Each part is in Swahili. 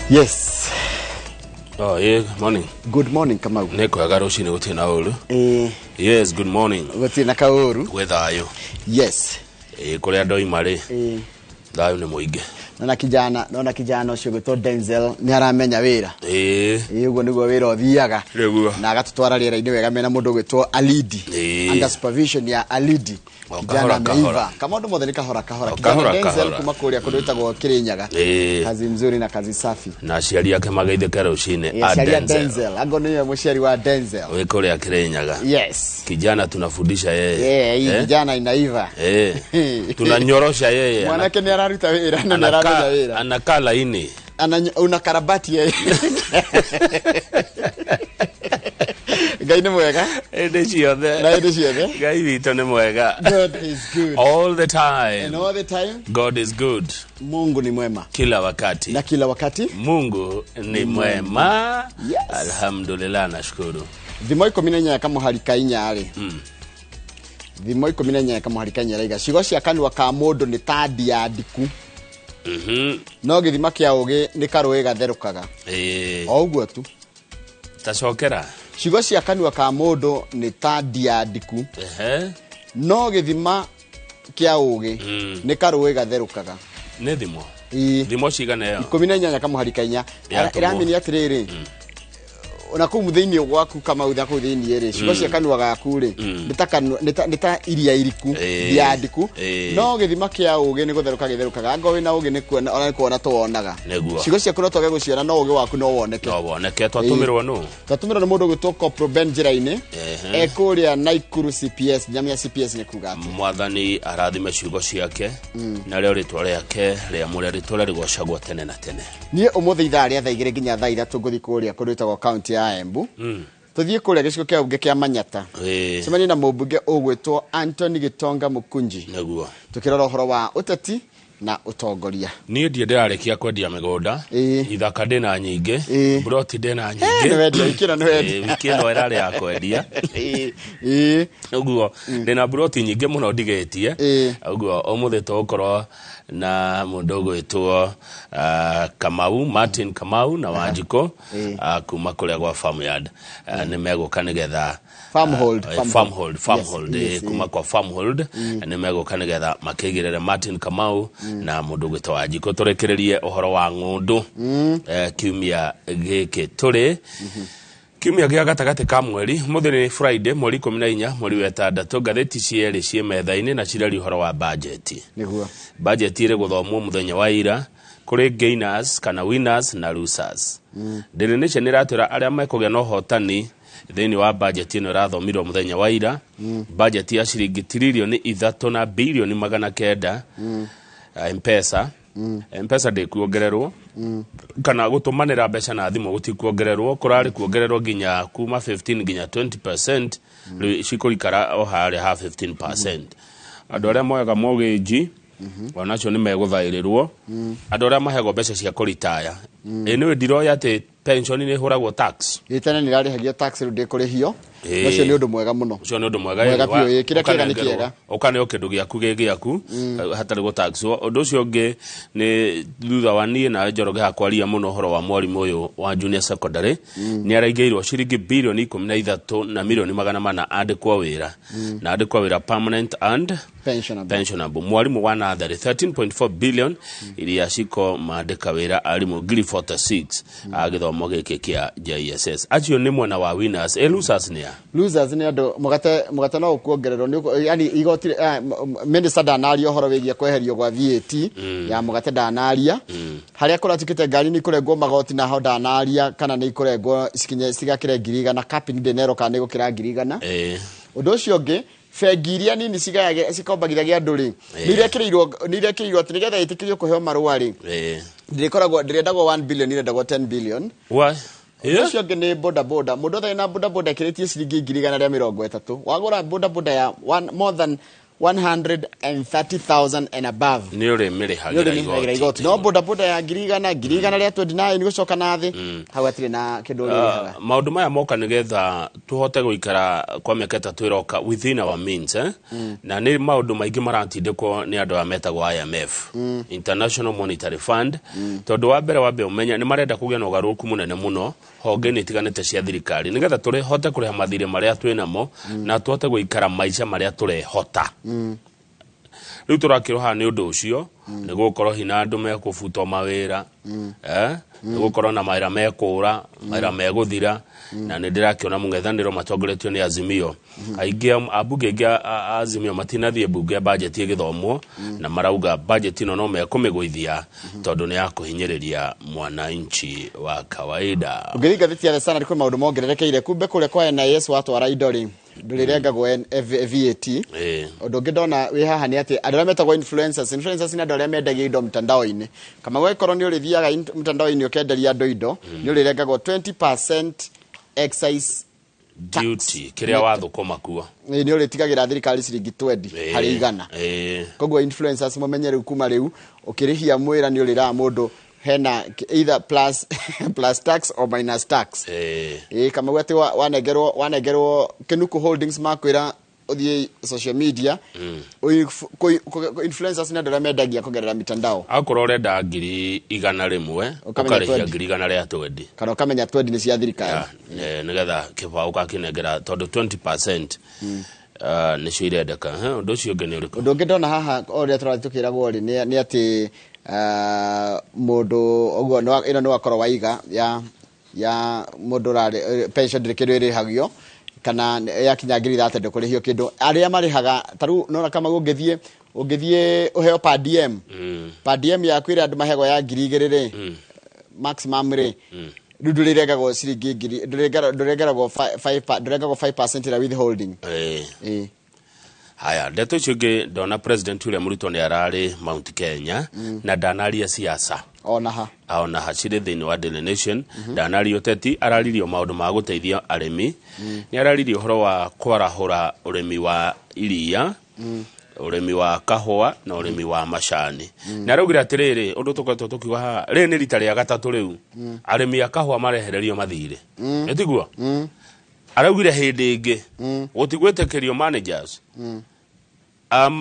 Yes. Oh, yeah, morning. Good morning, Kamau. Neko agaroshi ni utina ulu. Yes, good morning. Utina kauru. Whether are you? Yes. Kule adoi mare. Dayo ni muige. Naona kijana ucio gwitwo Denzel ni aramenya wira. Uguo niguo wira othiaga. Na agatutwara riera-ini wega mena mundu gwitwo Alidi. Under supervision ya Alidi. Kijana meiva. Kama ndo mothe ni kahora. Kijana Denzel kuma kuria kundu itagwo Kirinyaga. Kazi mzuri na kazi safi. Na aciari ake magaithekera ucine Denzel. Ago niwe muciari wa Denzel. We kuria Kirinyaga. Yes. Kijana tunafundisha yeye. Hii kijana inaiva. Tunanyorosha yeye. Mwanake ni araruta wira na araruta wira. Anakala ini. Una karabati yeye. Gai ni mwega. Ende ciothe. Na ende ciothe. Gai wito ni mwega. God is good. All the time. And all the time. God is good. Mungu ni mwema. Kila wakati. Na kila wakati. Mungu ni mwema. Yes. Alhamdulillah, nashukuru. Thimo 14 kama harika inyari. Thimo 14 kama harika inyari ga. Cigo cia kanwa ka mundu ni tadi ya ndiku. No githima kia ugi ni karwe gatherukaga. O uguo tu. Tacokera. Cigo cia kanwa ka mundu ni tadi ya ndiku. No githima kia ugi ni karwe gatherukaga. Ne thimo. Thimo cigana yo. 14 kama harika inya. Iramini atiriri. Ona kumuthiini gwaku kama utha ku thiini ri cigo cia kanwa gaku ri nita iria iriku ya ndiku no githima kia ugi ni gutherukaga ngo wina ugi ni kuona ona kuona tuonaga cigo cia kuno toge guciona no ugi waku no woneke twatumirwo no twatumirwo ni mundu gwitwo Kopro Ben Njira-ini ekuria Naikuru CPS nyamia CPS ni kuga ati mwathani arathime ciugo ciake na reo ritwa riake ria muria ritwa rigocagwo tene na tene nie umuthi ithaa ria thaa 2 nginya thaa 3 nguthi kuria kurutagwo county ya Embu tuthie kuria gicigo kia ubunge kia Manyata cemani na mubunge ugwitwo Anthony Gitonga Mukunji naguo tukirora uhoro wa uteti na utongoria nie ndie ndirarekia kwendia migonda ithaka ndina nyinge broti ndina nyinge ni wendia ikira ni wendia ikino irari ya kwendia naguo ndina broti nyinge muno ndigetie naguo omuthe tukorwo na mundu gwitwo Kamau Martin Kamau na Wanjiko kuma kuria gwa farmyard ni meguka nigetha farmhold kuma kwa farmhold ni meguka nigetha makigirire Martin Kamau na mundu gwitwo Wanjiko turekererie uhoro wa ngundu kiumia giki turi kiumia gya gatagati ka mweri muthini Friday mweri 14 mweri wa 6 gatheti cieri cie metha-ini na cirari uhoro wa budget niguo budget ire guthomwo muthenya wa ira kuri gainers kana winners na losers nation iratwira aria mekugia no hotani thini wa budget ino rathomirwo muthenya wa ira budget ya ciringi trilioni 3 na bilioni 900 M-Pesa de kuongererwo kana gutumanira mbeca na thimu gutikuongererwo kurari kuongererwo ginya kuma 15 ginya 20% cikurikara o hari ha 15%. Andu aria moyaga mortgage onacio ni meguthairirirwo andu aria mahego mbeca cia kuritaya niwe ndiroya ati pension ni huragwo tax itene ni rarihagio tax ru ndikurihio ucio ni undu mwega muno ucio ni undu mwega biyo kira kiega ni kiega ukane okindu giaku giaku hatari go taxwo undu ucio ngi ni thutha wa nie na Njoroge hakwaria muno horo wa mwarimu uyu wa junior secondary ni araingeirwo ciringi bilioni 13 na milioni 400 andikwa wira na andikwa wira permanent and pensionable mwarimu wa nathari 13.4 billion iria ciko maandika wira arimu 46 agithomo giki kia JSS acio ni mwana wa winners losers ni andu mugate no kuongererwo yani igoti minister danaria horo wigie kweherio gwa VAT ya mugate danaria haria kuratikite ngari ni kurengwo magoti na ho danaria kana ni kurengwo sikinye sigakire 100 kapini denero kana ni gukira 100 undu ucio ngi fengiria nini sigayage sikombagithagia andu ri nirekirirwo ati nigetha itikirio kuheo marua ri ndikoragwo ndirendagwo 1 billion irendagwo 10 billion why ucio ngi ni boda mundu thai na boda kiretie ciringi 130 wagura boda ya more than 130,000 and above ni uri mirihagira igoti no boda ya girigana rĩa 29 ni gucoka na thi hau atire na kindu rihaga maundu maya moka nigetha tuhote guikara kwa miaka 3 iroka within our means na ni maundu maingi marantindikwo ni andu ametagwo IMF International Monetary Fund tondu wa mbere umenya ni marenda kugia na ugaruku munene muno honge ni tiganite cia thirikari nigetha turi hote kuriha mathire maria twinamo na tuhote guikara maica maria turehota riu turakiroha ni undu ucio ni gukorwo hina andu mekubutwo mawira ni gukorwo na mawira mekura mawira meguthira na ni ndirakiona mung'ethaniro matongoretio ni Azimio aingi abunge Azimio matinathie bunge budget igithomwo na marauga budget ino no mekumiguithia tondu ni yakuhinyiriria mwananchi wa kawaida ungithinga thiti sana riko maundu mongererekeire kumbe kule kwa NIS watwara idori ndurerengagwo VAT undu ngidona wi haha ni ati andu metagwo influencers ni andu aria mendagia indo mtandao-ini kama we koroni uri thiaga mtandao-ini ukenderia andu indo ni urerengagwo 20% excise duty kiria wathukuma kuo ni uri tigagira thirikari ciringi 20 hari igana koguo influencers mumenyere kuma riu ukirihia mwira ni urira mundu hena either plus tax or minus tax kama gwate wanegerwo Kenuku Holdings makwira uthie social media influencers na ndara mendagia kugerera mitandao akoro renda ngiri igana rimwe ukarihia ngiri igana ria 20 kana ukamenya 20 ni cia thirikari nigetha kibao ukakinegera tondu 20% ni cio irendeka undu ucio ngene uriku undu ngidona haha oria turatukiragwo ri ni ati mundu oguo ino no akorwo waiga ya mundu rari pension ndikiru irihagio kana yakinya ngiri 30 kurihio kindu aria marihaga taru no kama ungithie uheo per diem ya kwira andu mahego ya ngiri 2 maximum ri ndurerengagwo ciringi ngiri ndurerengagwo 5% la withholding haya ndeto cio ndona president William Ruto ni arari Mount Kenya na ndanaria siasa ona ha cire thini wa Daily Nation ndanaria uteti araririo maundu ma guteithia arimi ni araririo horo wa kwarahura urimi wa iria urimi wa kahua na urimi wa macani na raugira atiriri undu tukoretwo tukiuga ha ri ni rita ria gatatu riu arimi a kahua marehererio mathire etigua araugire hindi ingi gutigwetekerio managers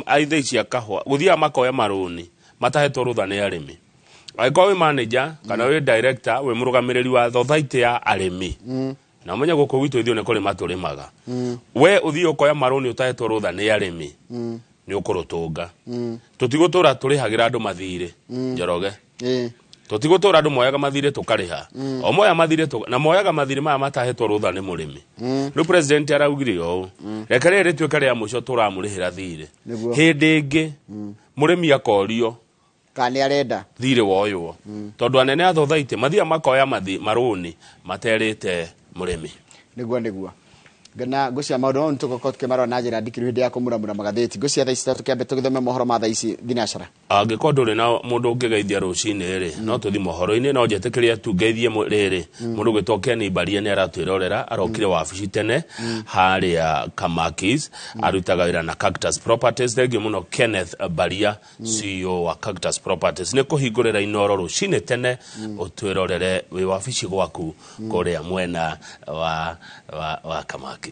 aitha cia kahua guthia makoya maruni matahetwo rutha ni arimi aiko we manager kana we director we murugamiriri wa society ya arimi na umenya guko gwitu ithio ne kuri maturimaga we uthii ukoya maruni utahetwo rutha ni arimi ni ukurutunga tutigutura turihagira andu mathire njoroge tutigutura andu moyaga mathire tukariha o moya mathire na moyaga mathire maya matahetwo rutha ni murimi no president araugire o rekare ri twekare ya muco turamurihira thire hindi ingi murimi akorio kani arenda thire woywo tondu anene athothaitie mathia makoya maruni materite murimi niguo gana gucia maundu on tukoko tukimaro na njira ndikiru hindi ya kumuramura magatheti gucia thaa ici tukiambe tugithome mohoro ma thaa ici thinacara angikorwo ri na mundu ungigeithia rucini ri no tuthi mohoro-ini no njetekeria tungeithie riri mundu gwitwo ni Baria ni aratwirorera arokire wabici tene haria Kamakis arutaga wira na Cactus Properties thengio muno Kenneth Baria CEO wa Cactus Properties ni kuhingurira inoro rucini tene utwirorere wi wabici gwaku kuria mwena wa Kamakis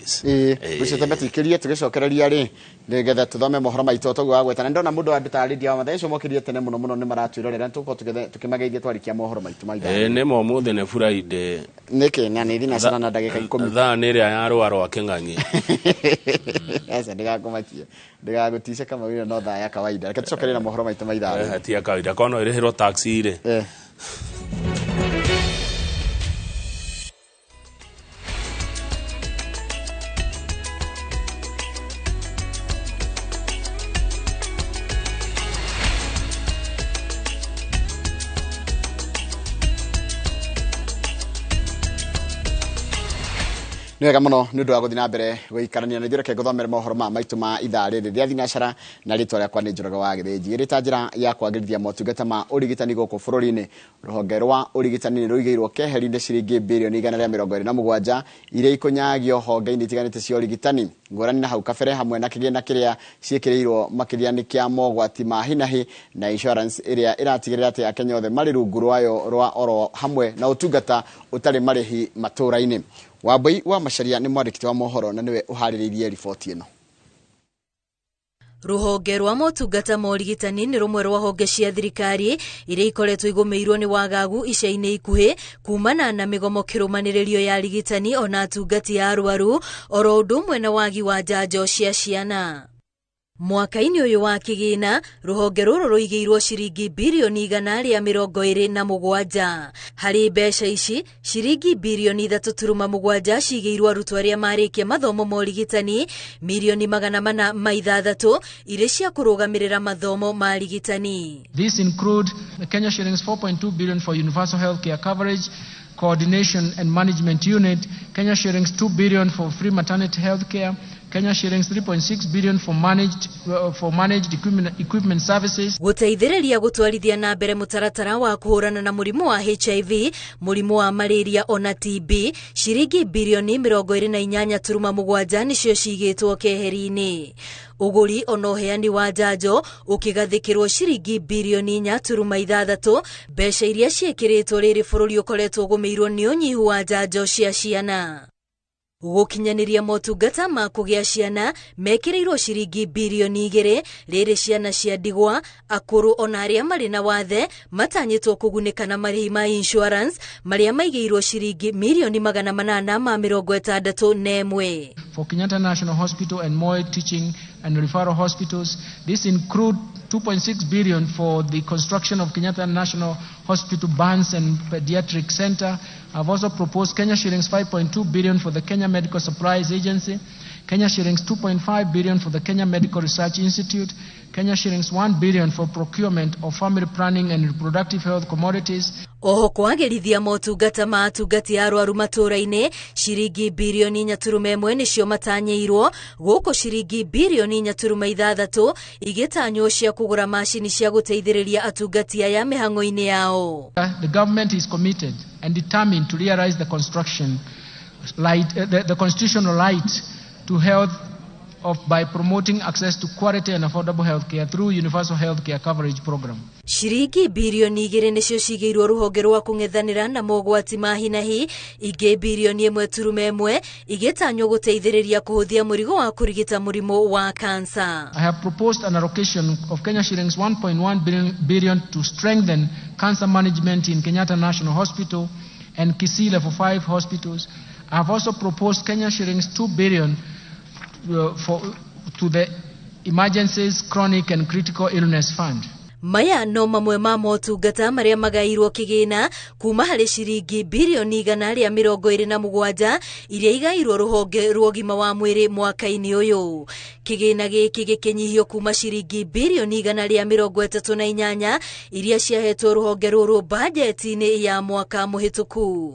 gucia tabatikirie tugicokereria ri nigetha tuthome mohoro maitu tugwa gwetana ndona mundu andutariria wa mathaicio mokirie tene muno ni maratwirorera tuko tukimageithia twarikia mohoro maitu maitha ni mo muthe ne Friday niki na ni thina sana na ndagika 10 thaa ni ria ya rwa king'ang'i esa ndigagutisha kama wina no thaa ya kawaida reke tucokererie na mohoro maitu maitha hatia kawaida kono irihirwo taxi ri Nĩ wega mũno nĩ ũndũ wa gũthiĩ na mbere gũikarania na njũreke gũthomera mohoro ma maitũ ma ithaa rĩrĩ rĩa thinacara na rĩtwa rĩakwa nĩ Njoroge wa Gĩthĩnji. Ĩrĩ ta njĩra ya kwagĩrithia motungata ma ũrigitani gũkũ bũrũri-inĩ. Rũhonge rwa ũrigitani nĩ rũigĩirwo keheri-inĩ ciringi birioni 127 iria ikũnyagio honge-inĩ itiganĩte cia ũrigitani. Ngũrani na hau kabere hamwe na kĩgĩna kĩrĩa ciĩkĩrĩirwo makĩria nĩ kĩa mogwati ma hi na hi na insurance ĩrĩa ĩratigĩrĩra atĩ Akenya othe marĩ rungu rwayo rwa oro hamwe na ũtungata ũtarĩ marĩhi matũũra-inĩ. Wambui wa Macharia nĩ mwandĩkĩti wa mohoro na nĩwe ũharĩrĩirie riboti ĩno. Ruhonge rwa motungata ma ũrigitani nĩ rumwe rwa honge cia thirikari iria ikoretwo igũmĩirwo nĩ wagagu ica-inĩ ikuhĩ kumana na mĩgomo kĩrũmanĩrĩrio ya arigitani ona atungati ya arwaru oro ũndũ ũmwe na wagi wa njanjo cia ciana. Mwaka-inĩ ũyũ wa kĩgĩna rũhonge rũrũ rũigĩirwo ciringi birioni 127 harĩ mbeca ici ciringi birioni 3.7 cigĩirwo arutwo arĩa marĩkia mathomo ma ũrigitani mirioni 406 irĩ cia kũrũgamĩrĩra mathomo ma arigitani. These include the Kenya shillings 4.2 billion for universal healthcare coverage, coordination and management unit, Kenya shillings 2 billion for free maternity healthcare, Kenya shillings 3.6 billion for managed equipment services. Gũteithĩrĩria gũtwarithia na mbere mũtaratara wa kũhũrana na mũrimũ wa HIV, mũrimũ wa malaria ona TB, ciringi birioni 28.7 nĩcio cigĩtwo keheri-inĩ. Ũgũri ona ũheani wa njanjo ũkĩgathĩkĩrwo ciringi birioni 4.6, mbeca iria ciĩkĩrĩtwo rĩrĩ bũrũri ũkoretwo ũgũmĩirwo nĩ ũnyihu wa njanjo cia ciana. Gũkinyanĩria motungata ma kũgĩa ciana mekĩrĩirwo ciringi birioni 2 rĩrĩ ciana cia ndigwa, akũrũ ona arĩa marĩ na wathe matanyĩtwo kũgunĩka na marĩhi ma insurance marĩa maigĩirwo ciringi mirioni 861. For Kenyatta National Hospital and Moi Teaching and Referral Hospitals, this include 2.6 billion for the construction of Kenyatta National Hospital Burns and Pediatric Center. I've also proposed Kenya shillings 5.2 billion for the Kenya Medical Supplies Agency, Kenya shillings 2.5 billion for the Kenya Medical Research Institute, Kenya shillings 1 billion for procurement of family planning and reproductive health commodities. Oho kwagĩrithia motungata ma atungati ya arwaru matũũra-inĩ ciringi birioni 4.1 nĩcio matanyĩirwo, gũkũ ciringi birioni 4.6 igĩtanywo cia kũgũra macini cia gũteithĩrĩria atungati aya mĩhang'o-inĩ yao. The government is committed and determined to realize the constitutional right to health by promoting access to quality and affordable healthcare through universal healthcare coverage program. Ciringi birioni 2 nĩcio cigĩirwo rũhonge rwa kũng'ethanĩra na mogwati ma hi na hi, ingĩ birioni 1.1 igĩtanywo gũteithĩrĩria kũhũthia mũrigo wa kũrigita mũrimũ wa cancer. I have proposed an allocation of Kenya shillings 1.1 billion to strengthen cancer management in Kenyatta National Hospital and Kisii Level 5 hospitals. I have also proposed Kenya shillings 2 billion to the Emergencies, Chronic and Critical Illness Fund. Maya no mamwe ma motungata marĩa magairwo kĩgĩna kuma harĩ ciringi birioni 127 iria igairwo rũhonge rwa ũgima wa mwĩrĩ mwaka-inĩ ũyũ. Kĩgĩna gĩkĩ gĩkĩnyihio kuma ciringi birioni 138 iria ciahetwo rũhonge rũrũ bajeti-inĩ ya mwaka mũhĩtũku.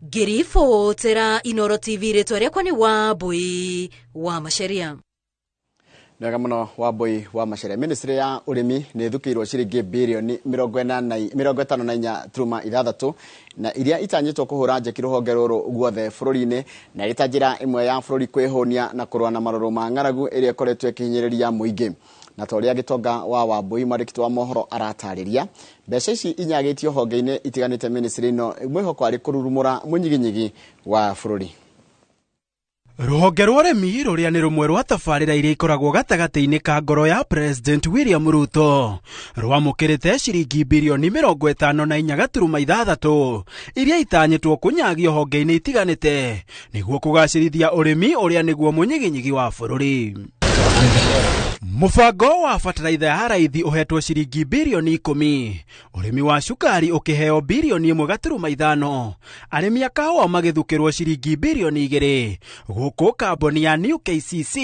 Ngĩribotera Inooro TV, rĩtwa rĩakwa nĩ Wambui wa Macharia. Nega mũno Wambui wa Macharia. Ministry ya ũrĩmi nĩ ĩthukĩirwo ciringi birioni 54.6 na iria itanyĩtwo kũhũra njeki rũhonge rũrũ guothe bũrũri-inĩ, na ĩta njĩra ĩmwe ya bũrũri kwĩhũnia na kũrũa na marũrũ ma ng'aragu ĩrĩa ĩkoretwo ĩkĩhinyĩrĩria mũingĩ. Na torĩa gĩtonga wa Wambui mwandĩkĩti wa mohoro aratarĩria, mbeca ici inyagĩtio honge-inĩ itiganĩte ministry ĩno mwĩhoko arĩ kũrurumũra mũnyiginyigi wa bũrũri. Rũhonge rwa ũrĩmi rũrĩa nĩ rũmwe rwa tabarĩra iria ikoragwo gatagatĩ-inĩ ka ngoro ya President William Ruto rwamũkĩrĩte ciringi birioni 54.6 iria itanyĩtwo kũnyagio honge-inĩ itiganĩte nĩguo kũgacĩrithia ũrĩmi ũrĩa nĩguo mũnyiginyigi wa bũrũri. Mubango wa bataraitha ya raithi uhetwo ciringi bilioni 10. Urimi wa cukari ukiheo bilioni 1.5. Arimi a kahawa magithukirwo ciringi bilioni 2. Guku kambuni ya New KCC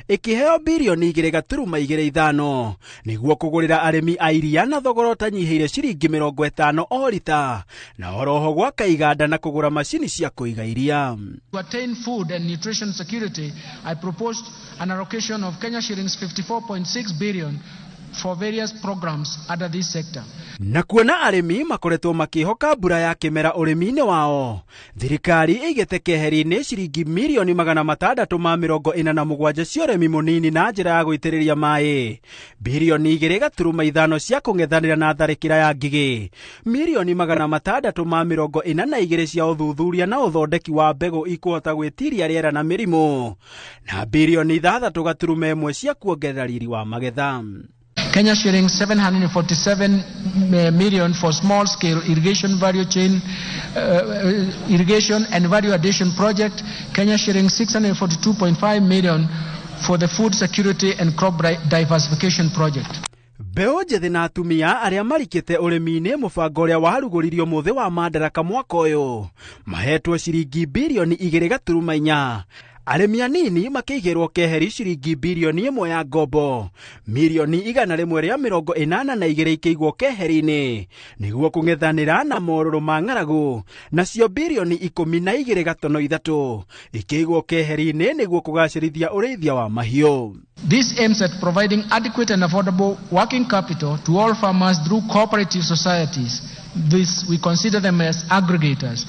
ikiheo bilioni 2.25 niguo kugurira arimi a iria na thogora utanyihiire ciringi 50 o lita, na oroho gwaka iganda na kugura macini cia kuiga iria. To attain food and nutrition security, I proposed an allocation of Kenya shillings 54.6 billion for various programs under this sector. Na kuona arimi makoretwo makihoka mbura ya kimera urimi-ini wao, thirikari igete keheri-ini ciringi milioni 647 cia urimi munini na njira ya guitiriria mai, bilioni 2.5 cia kungethanira na tharikira ya ngigi, milioni 642 cia uthuthuria na uthondeki wa mbegu ikuhota gwitiria riera na mirimu, na bilioni 3.1 cia kuongerera riri wa magetha. Kenya shillings 747 million for small-scale irrigation value chain irrigation and value addition project. Kenya shillings 642.5 million for the food security and crop diversification project. Mbeu njethi na atumia aria marikite urimi-ini mubango uria waruguririo muthi wa Madaraka mwaka uyu mahetwo ciringi bilioni 2.4. Arimi anini makigirwo keheri ciringi bilioni 1 ya ngombo, milioni 182 ikigwo keheri-ini niguo kungethanira na mororo ma ng'aragu, nacio bilioni 12.3 ikigwo keheri-ini niguo kugacirithia urithia wa mahiu. This aims at providing adequate and affordable working capital to all farmers through cooperative societies. This we consider them as aggregators.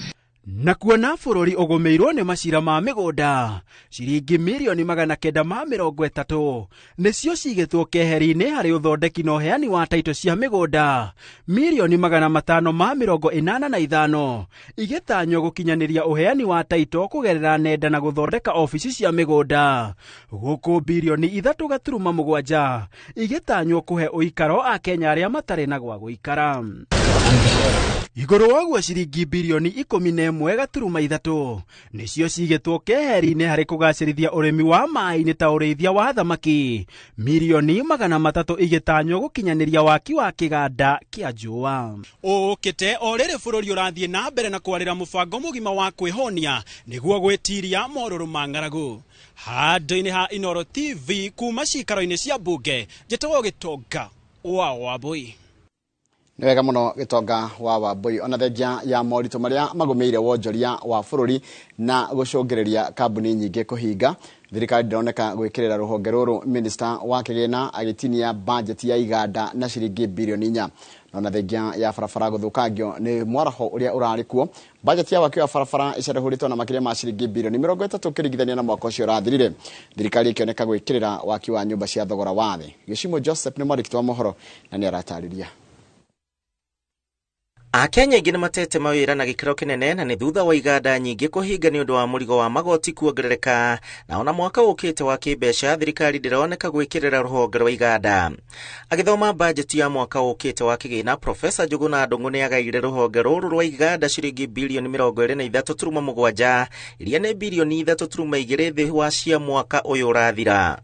Na kuona bururi ugumirwo ni macira ma migunda, ciringi milioni 930 nicio cigitwo keheri-ini hari uthondeki na uheani wa taito cia migunda, milioni 585 igitanywo gukinyaniria uheani wa taito kugerera nenda na guthondeka ofisi cia migunda, guku bilioni 3.7 igitanywo kuhe uikaro a Kenya aria matari na gwa guikara. Iguru waguo ciringi bilioni 11.3 nicio cigitwo keheri-ini hari kugacirithia urimi wa mai-ini ta urithia wa thamaki, milioni 300 igitanywo gukinyaniria waki wa kiganda kia njua. Ukite o riri bururi urathie na mbere na kwarira mubango mugima wa kwihonia niguo gwitiria mororo ma ng'aragu. Handu-ini ha Inooro TV kuma cikaro-ini cia mbunge, njitagwo Gitonga wa Wambui. Ni wega muno Gitonga wa Wambui. Ona thengia ya morito maria magumeire wonjoria wa bururi na gucungireria kambuni nyingi kuhinga, thirikari ndoneka gwikirira ruhonge ruru minister wa kigina agitinia budget ya iganda na ciringi bilioni 4. Ona thengia ya barabara guthukangio ni mwaraho uria urari kuo, budget ya waki wa barabara icerehuritwo na makiria ma ciringi bilioni 30 kiringithania na mwaka ucio urathirire, thirikari ikioneka gwikirira waki wa nyumba cia thogora wa thi. Gicimo Joseph ni mwandiki wa mohoro na ni aratariria. Akenya ingĩ nĩmatete mawĩra na gĩkĩro kĩnene na nĩ thutha wa iganda nyingĩ kũhinga nĩ ũndũ wa mũrigo wa magoti kuongerereka, na ona mwaka ũkĩte wa kĩmbeca thirikari ndĩroneka gwĩkĩrĩra rũhonge rwa iganda. Agĩthoma bajeti ya mwaka ũkĩte wa kĩgĩna, Profesa Njũgũna Ndung'u nĩagaĩire rũhonge rũrũ rwa iganda ciringi bilioni 23.7 iria nĩ bilioni 3.2 thĩ wa cia mwaka ũyũ ũrathira.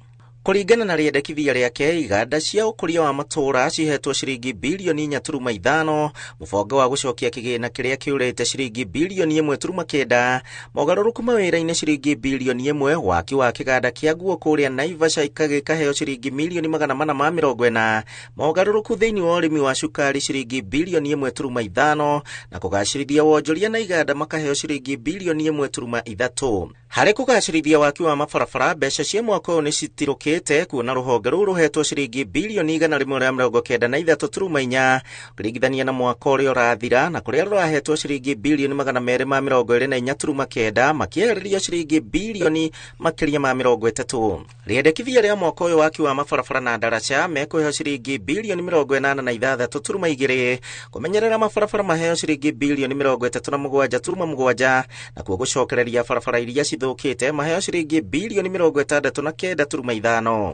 Kuringana na riendekithia riake, iganda cia ukuria wa matura cihetwo ciringi bilioni 4.5, mubango wa gucokia kigina kiria kiurite ciringi bilioni 1.9, mogaruruku mawira-ini ciringi bilioni 1, waki wa kiganda kia nguo kuria Naivasha ikagikaheo ciringi milioni 440, mogaruruku thiini wa urimi wa cukari ciringi bilioni 1.5, na kugacirithia wonjoria na iganda makaheo ciringi bilioni 1.3. Hari kugacirithia waki wa mabarabara, mbeca cia mwaka ũyũ nĩcitirũkĩte, kuona rũhonge rũu rũhetwo ciringi bilioni 193.4 ũkĩringithania na mwaka ũrĩa ũrathira, na kũrĩa rũrahetwo ciringi bilioni 224.9 makĩehererio ciringi bilioni makĩria ma 30. Rĩendekithia rĩa mwaka ũyũ waki wa mabarabara na ndaraca mekũheo ciringi bilioni 86.2, kũmenyerera mabarabara maheo ciringi bilioni 37.7, na kuo gũcokereria barabara iria cithũkĩte maheo ciringi bilioni 69.5.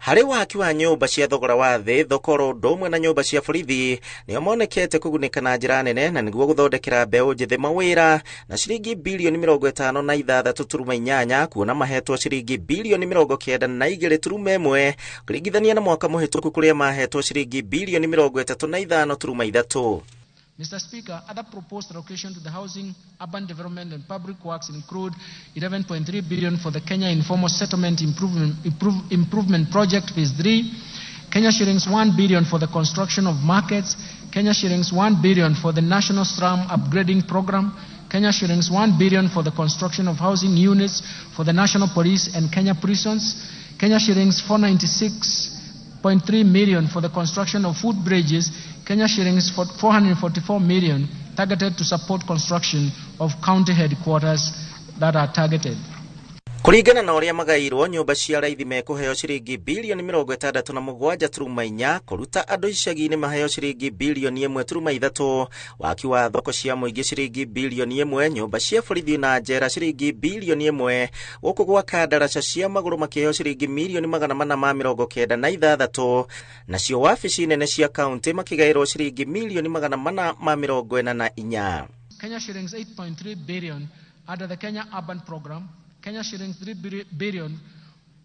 Harĩ waki wa nyũmba cia thogora wa thĩ, thokoro ndomwe na nyũmba cia borithi nĩo monekete kũgunĩka na njĩra nene na nĩguo gũthondekera mbeũ njĩthĩ mawĩra na ciringi bilioni 56.8 kuona mahetwo ciringi bilioni 92.1 kũringithania na mwaka mũhĩtũku kũrĩa mahetwo ciringi bilioni 35.3. Mr. Speaker, other proposed allocation to the housing, urban development and public works include 11.3 billion for the Kenya Informal Settlement Improvement Project Phase 3, Kenya shillings 1 billion for the construction of markets, Kenya shillings 1 billion for the National Slum Upgrading Program, Kenya shillings 1 billion for the construction of housing units for the National Police and Kenya prisons, Kenya shillings 496.3 million for the construction of food bridges, Kenya shillings 444 million targeted to support construction of county headquarters that are targeted. Kũringana na ũrĩa magairwo nyũmba cia raithi mekũheo ciringi bilioni 67.4 kũruta andũ icagi-inĩ maheo ciringi bilioni 1.3, waki wa thoko cia mũingĩ ciringi bilioni 1, nyũmba cia borithi na njera ciringi bilioni 1, gũkũ gwaka ndaraca cia magũrũ makĩheo ciringi milioni 496, nacio wabici nene cia kaunti makĩgaĩrwo ciringi milioni 444. Kenya shillings 8.3 billion under the Kenya Urban Program, Kenya shillings 3 billion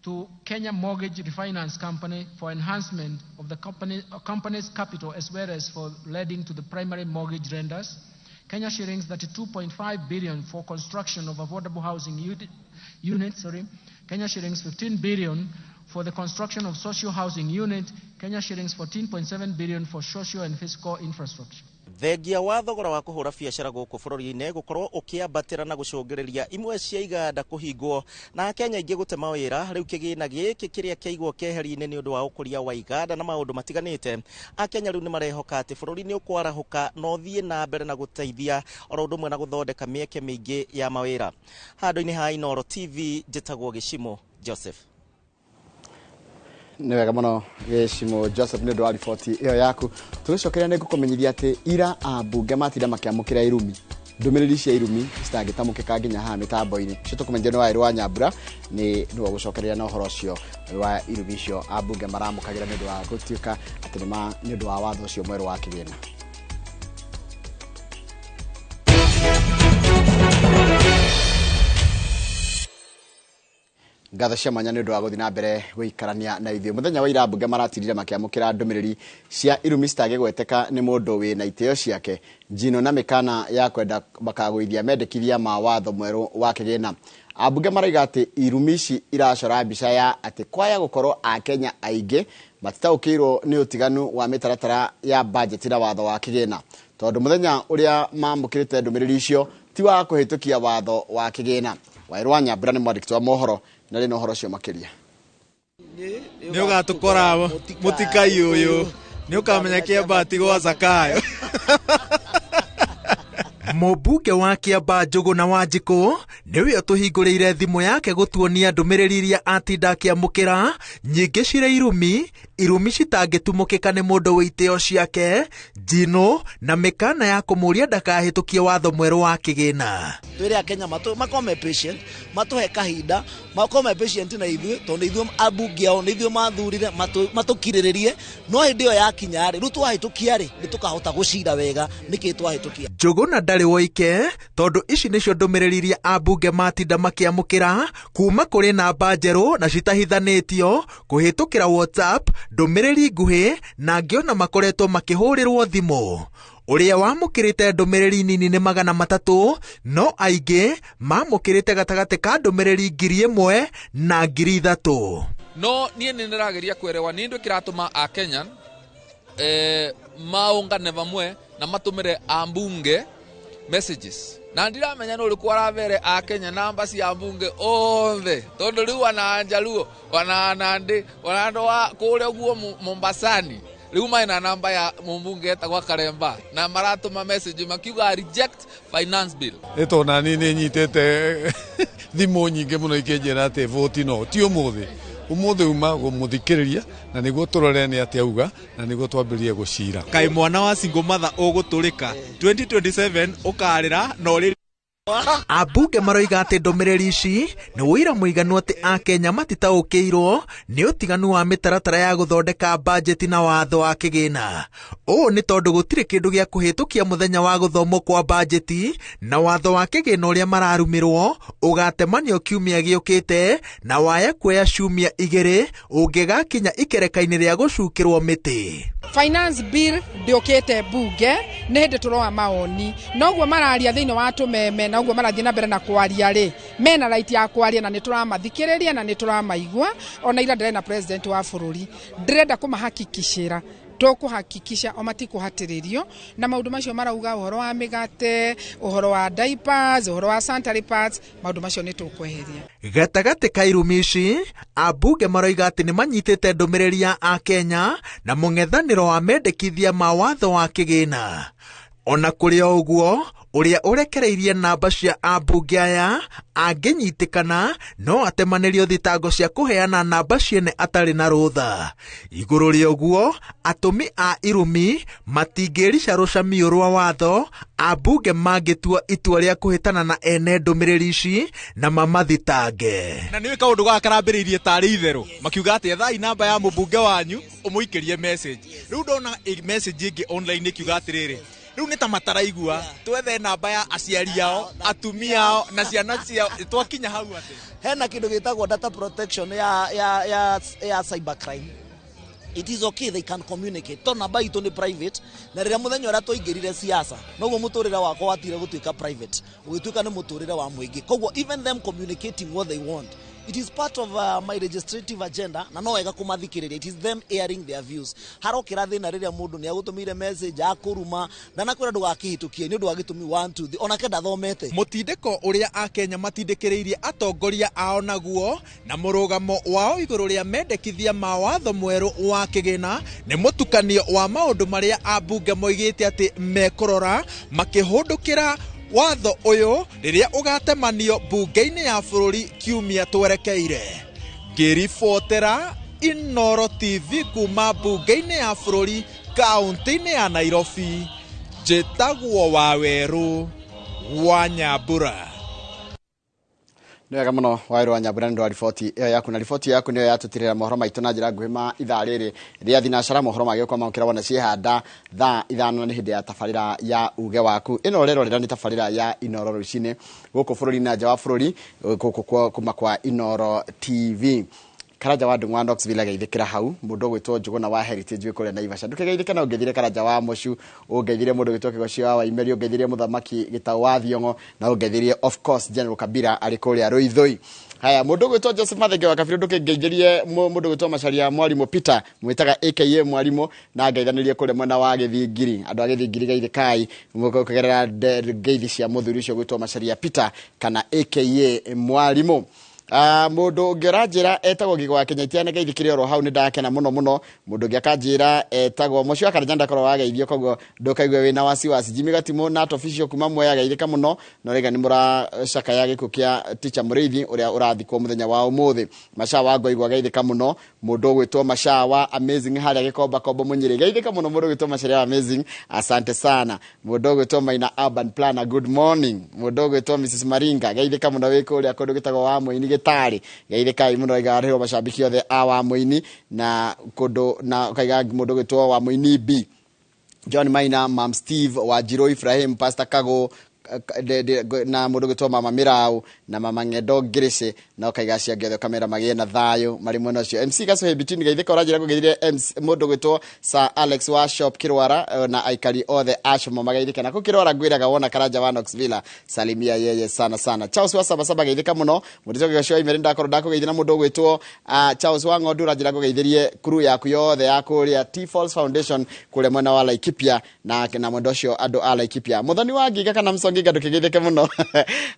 to Kenya Mortgage Refinance Company for enhancement of the company's capital as well as for lending to the primary mortgage lenders. Kenya shillings 32.5 billion for construction of affordable housing units. Kenya shillings 15 billion for the construction of social housing unit. Kenya shillings 14.7 billion for social and physical infrastructure. Thengia wa thogora wa kũhũra biacara gũkũ bũrũri-inĩ gũkorwo ũkĩambatĩra na gũcũngĩrĩria imwe cia iganda kũhingwo na Kenya ingĩ gũte mawĩra. Rĩu kĩgĩna gĩkĩ kĩrĩa kĩaigwo keheri-inĩ nĩ ũndũ wa ũkũria wa iganda na maũndũ matiganĩte, Akenya rĩu nĩ marehoka atĩ bũrũri nĩ ũkwarahũka na ũthiĩ na mbere na gũteithia oro ũndũ ũmwe na gũthondeka mĩeke mĩingĩ ya mawĩra. Handũ-inĩ ha Inooro TV, njĩtagwo Gĩcimo Joseph. Nĩ wega mũno Gĩcimo Joseph nĩ ũndũ wa riboti ĩyo yaku. Tũgĩcokeria nĩ ngũkũmenyithia atĩ ira ambunge matinda makĩamũkĩra irumi, ndũmĩrĩri cia irumi citangĩtamũkĩka nginya haha mĩtambo-inĩ. Cio tũkũmenyithia nĩ Waĩrũ wa Nyambura nĩwe gũcokeria na ũhoro ũcio wa irumi icio ambunge maramũkagĩra nĩ ũndũ wa gũtuĩka atĩ nĩ ũndũ wa watho ũcio mwerũ wa kĩgĩna. Ngatho cia mwanya nĩ ũndũ wa gũthiĩ na mbere gũikarania na ithuĩ. Mũthenya wa ira ambunge maratirire makĩamũkĩra ndũmĩrĩri cia irumi citangĩgweteka nĩ mũndũ wĩ na itĩo ciake, njino na mĩkana ya kwenda makagũithia mendekithia ma watho mwerũ wa kĩgĩna. Ambunge maraiga atĩ irumi ici iracora mbica ya atĩ kwaya gũkorwo Akenya aingĩ matitaũkĩirwo nĩ ũtiganu wa mĩtaratara ya budget na watho wa kĩgĩna, tondũ mũthenya ũrĩa mamũkĩrĩte ndũmĩrĩri icio ti wa kũhĩtũkia watho wa kĩgĩna. Waĩrũ wa Nyambura nĩ mwandĩki wa mohoro na rĩno ũhoro ũcio makĩria. Nĩ ũgatũkora mũtikai ũyũ nĩ ũkamenya kĩambati gwa Zakayo. Mũmbunge wa Kiambaa Njũgũ na Wanjikũ nĩwe ũtũhingũrĩire thimũ yake gũtuonia ndũmĩrĩri iria atinda akĩamũkĩra, nyingĩ cirĩ irumi citangĩtumũkĩka nĩ mũndũ wĩ itĩo ciake, njino na mĩkana ya kũmũria ndakahĩtũkie watho mwerũ wa kĩgĩna. Twĩre Akenya makome patient, matũhe kahinda, makome patient na ithuĩ, tondũ ithuĩ ambunge ao nĩ ithuĩ mathurire matũkirĩrĩrie, no hĩndĩ ĩyo yakinya rĩ, rĩu twahĩtũkia rĩ, nĩ tũkahota gũcira wega nĩkĩ twahĩtũkia. Njũgũ na ndarĩ woike, tondũ ici nĩcio ndũmĩrĩri iria ambunge matinda makĩamũkĩra kuma kũrĩ namba njerũ na citahithanĩtio kũhĩtũkĩra WhatsApp, ndũmĩrĩri nguhĩ na ngĩona makoretwo makĩhũrĩrwo thimũ. Ũrĩa wamũkĩrĩte ndũmĩrĩri nini nĩ 300, no aingĩ mamũkĩrĩte gatagatĩ ka ndũmĩrĩri 1,000 na 3,000. No niĩ nĩ ndĩrageria kwerewa nĩ ndũ kĩratũma Akenya maũngane vamwe na matũmĩre ambunge messages. Na ndiramenya nũ ũrĩkũ aravere Akenya namba cia ambunge othe, tondũ rĩu wana Njaluo, wana Nandi, wana andũ wa kũrĩa guo Mombasani, rĩu maina namba ya mũmbunge etagwo Karemba na maratũma message makiuga reject finance bill. Eto nani nĩ nyitete thimũ nyingĩ mũno ikĩnjĩra atĩ vote no ti ũmũthĩ. Ũmũthĩ uma gũmũthikĩrĩria na nĩguo tũrore nĩ atĩ auga na nĩguo twambĩrĩrie gũcira. Kaĩ mwana wa single mother ũgũtũrĩka 2027 ũkarĩra na ũrĩ Ambunge maroiga atĩ ndũmĩrĩri ici nĩ wĩra mũiganu atĩ Akenya matitaũkĩirwo nĩ ũtiganu wa mĩtaratara ya gũthondeka bajeti na watho wa kĩgĩna. Ũũ nĩ tondũ gũtirĩ kĩndũ gĩa kũhĩtũkia mũthenya wa gũthomwo kwa bajeti na watho wa kĩgĩna ũrĩa mararumĩrwo ũgatemanio kiumia gĩũkĩte na waya kuoya ciumia 2 ũngĩgakinya ikereka-inĩ rĩa gũcukĩrwo mĩtĩ. Finance bill ndĩũkĩte bunge nĩ hĩndĩ tũroa maoni noguo mararia thĩinĩ wa tũmeme noguo marathiĩ na mbere na kwaria rĩ mena right ya kwaria na nĩtũramathikĩrĩria na nĩtũramaigua ona ira ndĩrenda president wa bũrũri ndĩrenda kũmahakikishĩra tũkũhakikisha o matikũhatĩrĩrio na maũndũ macio marauga ũhoro wa mĩgate ũhoro wa diapers ũhoro wa sanitary pads maũndũ macio nĩtũkweheria. Gatagatĩ ka irumi ici ambunge maroiga atĩ nĩmanyitĩte ndũmĩrĩri ya Akenya na mũng'ethanĩro wa mendekithia ma watho wa kĩgĩna. Ona kũrĩ o ũguo ũrĩa ũrekereirie namba cia ambunge aya angĩnyitĩkana no atemanĩrio thitango cia kũheana namba ciene atarĩ na rũtha. Igũrũ rĩa ũguo atũmi a irumi matingĩrica rũcamio rwa watho ambunge mangĩtua itua rĩa kũhĩtana na ene ndũmĩrĩri ici na mamathitange. Na nĩ kaũndũ gakarambĩrĩirie tarĩ itherũ makiuga atĩ ethai namba ya mũmbunge wanyu ũmũikĩrie message. Rĩu ndona message ĩngĩ online ĩkiuga atĩrĩrĩ rĩu nĩ ta mataraigua twethe namba ya aciari ao atumia ao na ciana ciao twakinya hau atĩ hena kĩndũ gĩtagwo data protection ya cyber crime. It is okay, they can communicate. To namba itũ nĩ private na rĩrĩa mũthenya ũrĩa twaingĩrire siasa noguo mũtũrĩre wakwa watire gũtuĩka private ũgĩtuĩka nĩ mũtũrĩre wa mũingĩ. Koguo even them communicating what they want, it is part of my legislative agenda na no wega kũmathikĩrĩria. It is them airing their views. Harokĩra thĩna rĩrĩa mũndũ nĩ agũtũmĩire message akũruma na nakwĩra ndũgakĩhĩtũkie nĩ ũndũ wa gĩtũmi 1 2 3 onake ndathomete. Mũtindĩko ũrĩa Akenya matindĩkĩrĩirie atongoria ao naguo na mũrũgamo wao igũrũ rĩa mendekithia ma watho mwerũ wa kĩgĩna nĩ mũtukanio wa maũndũ marĩa ambunge moigĩte atĩ mekũrora makĩhũndũkĩra watho ũyũ rĩrĩa ũgatemanio bunge-inĩ ya bũrũri kiumia twerekeire. Ngĩribotera Inooro TV kuma bunge-inĩ ya bũrũri kaunti-inĩ ya Nairobi, njĩtagwo Wawerũ wa Nyambura. Nĩ wega mũno Wawerũ wa Nyambura nĩ riboti ĩyo yaku na riboti yaku nĩyo yatũtirĩra mohoro maitũ na njĩra nguhĩ ma ithaa rĩrĩ rĩa thinacara mohoro magĩũka maũkĩra wona ciĩhanda thaa 5 nĩ hĩndĩ ya tabarĩra ya uge waku. Ĩno rĩrorera nĩ tabarĩra ya Inooro rũcinĩ gũkũ bũrũri na nja wa bũrũri gũkũ kuma kwa Inooro TV. Karaja wa Ndung'wa Knoxville ageithĩkĩra hau mũndũ gwĩtwo Njũgũna wa Heritage wĩkũrĩa Naivasha. Ndũkegeithĩke na ũngeithire Karaja wa Mũcu, ũngeithire mũndũ gwĩtwo Kĩgocio wa Waimeri, ũngeithire mũthamaki Gĩtaũ wa Thiong'o na ũngeithirie of course General Kabira arĩ kũrĩa Rũithũi. Haya mũndũ gwĩtwo Joseph Mathenge wa Kabiru, ndũkegeithĩrie mũndũ gwĩtwo Macharia Mwarimũ Peter mwĩtaga aka Mwarimũ na ngeithanĩrie kũrĩa mwena wa Gĩthingiri. Andũ a Gĩthingiri geithĩkai mũkũgerera ngeithi cia mũthuri ũcio gwĩtwo Macharia Peter kana aka Mwarimũ. Mũndũ ũngĩranjĩra etagwo Gĩgwa Kenya nĩ geithĩkire oro hau nĩ ndakena mũno mũno. Mũndũ ũngĩ akanjĩra etagwo Mũcio Akaranja korwo wageithio koguo ndũkaigwe wĩna wasiwasi. Jimmy Gatimũ na official kuma Mwea geithĩka mũno no rega nĩ mũracakaya gĩkuũ kĩa teacher Mũrĩithi ũrĩa ũrathikwo mũthenya wa ũmũthĩ. Macawa Ngoigwa geithĩka mũno. Mũndũ gwĩtwo Macawa Amazing harĩa Gĩkomba Kombo Mũnyĩrĩ geithĩka mũno. Mũndũ gwĩtwo Macharia Amazing asante sana. Mũndũ gwĩtwo Maina Urban Planner good morning. Mũndũ gwĩtwo Mrs Maringa geithĩka mũno wĩkũ ũrĩa kũndũ gĩtagwo wa Mũini Gĩtarĩ geithĩkai mũno igarĩrwo macambiki othe a wa Mũini na kũndũ na kaiga mũndũ gwĩtwo wa Mũini B John Maina, Mam Steve wa Njirũ Ibrahim, Pastor Kago na mũndũ gwĩtwo Mama Mirau na Mama Ng'endo Ngirici na kaiga cia ngetho kamera magĩe na thayũ marĩ mwena ũcio. MC Gaco Hebitini geithĩka ũranjĩra kũgeithire mũndũ gwĩtwo Sir Alex wa Shop Kirwara na aikari othe Ashmo magaithĩka na Kirwara ngwĩraga wona Karanja wa Knoxville salimia yeye sana sana. Charles wa Saba geithĩka mũno mũndũ gĩcio imere ndakorwo ndakũgeithia na mũndũ gwĩtwo Charles wa Ng'ondu ũranjĩra kũgeithirie crew yaku yothe ya kũrĩa T Falls Foundation kũrĩa mwena wa Laikipia na mwendo ũcio andũ a Laikipia. Mũthoni wa Ngiga kana Msongiga ndũkĩgeithĩke mũno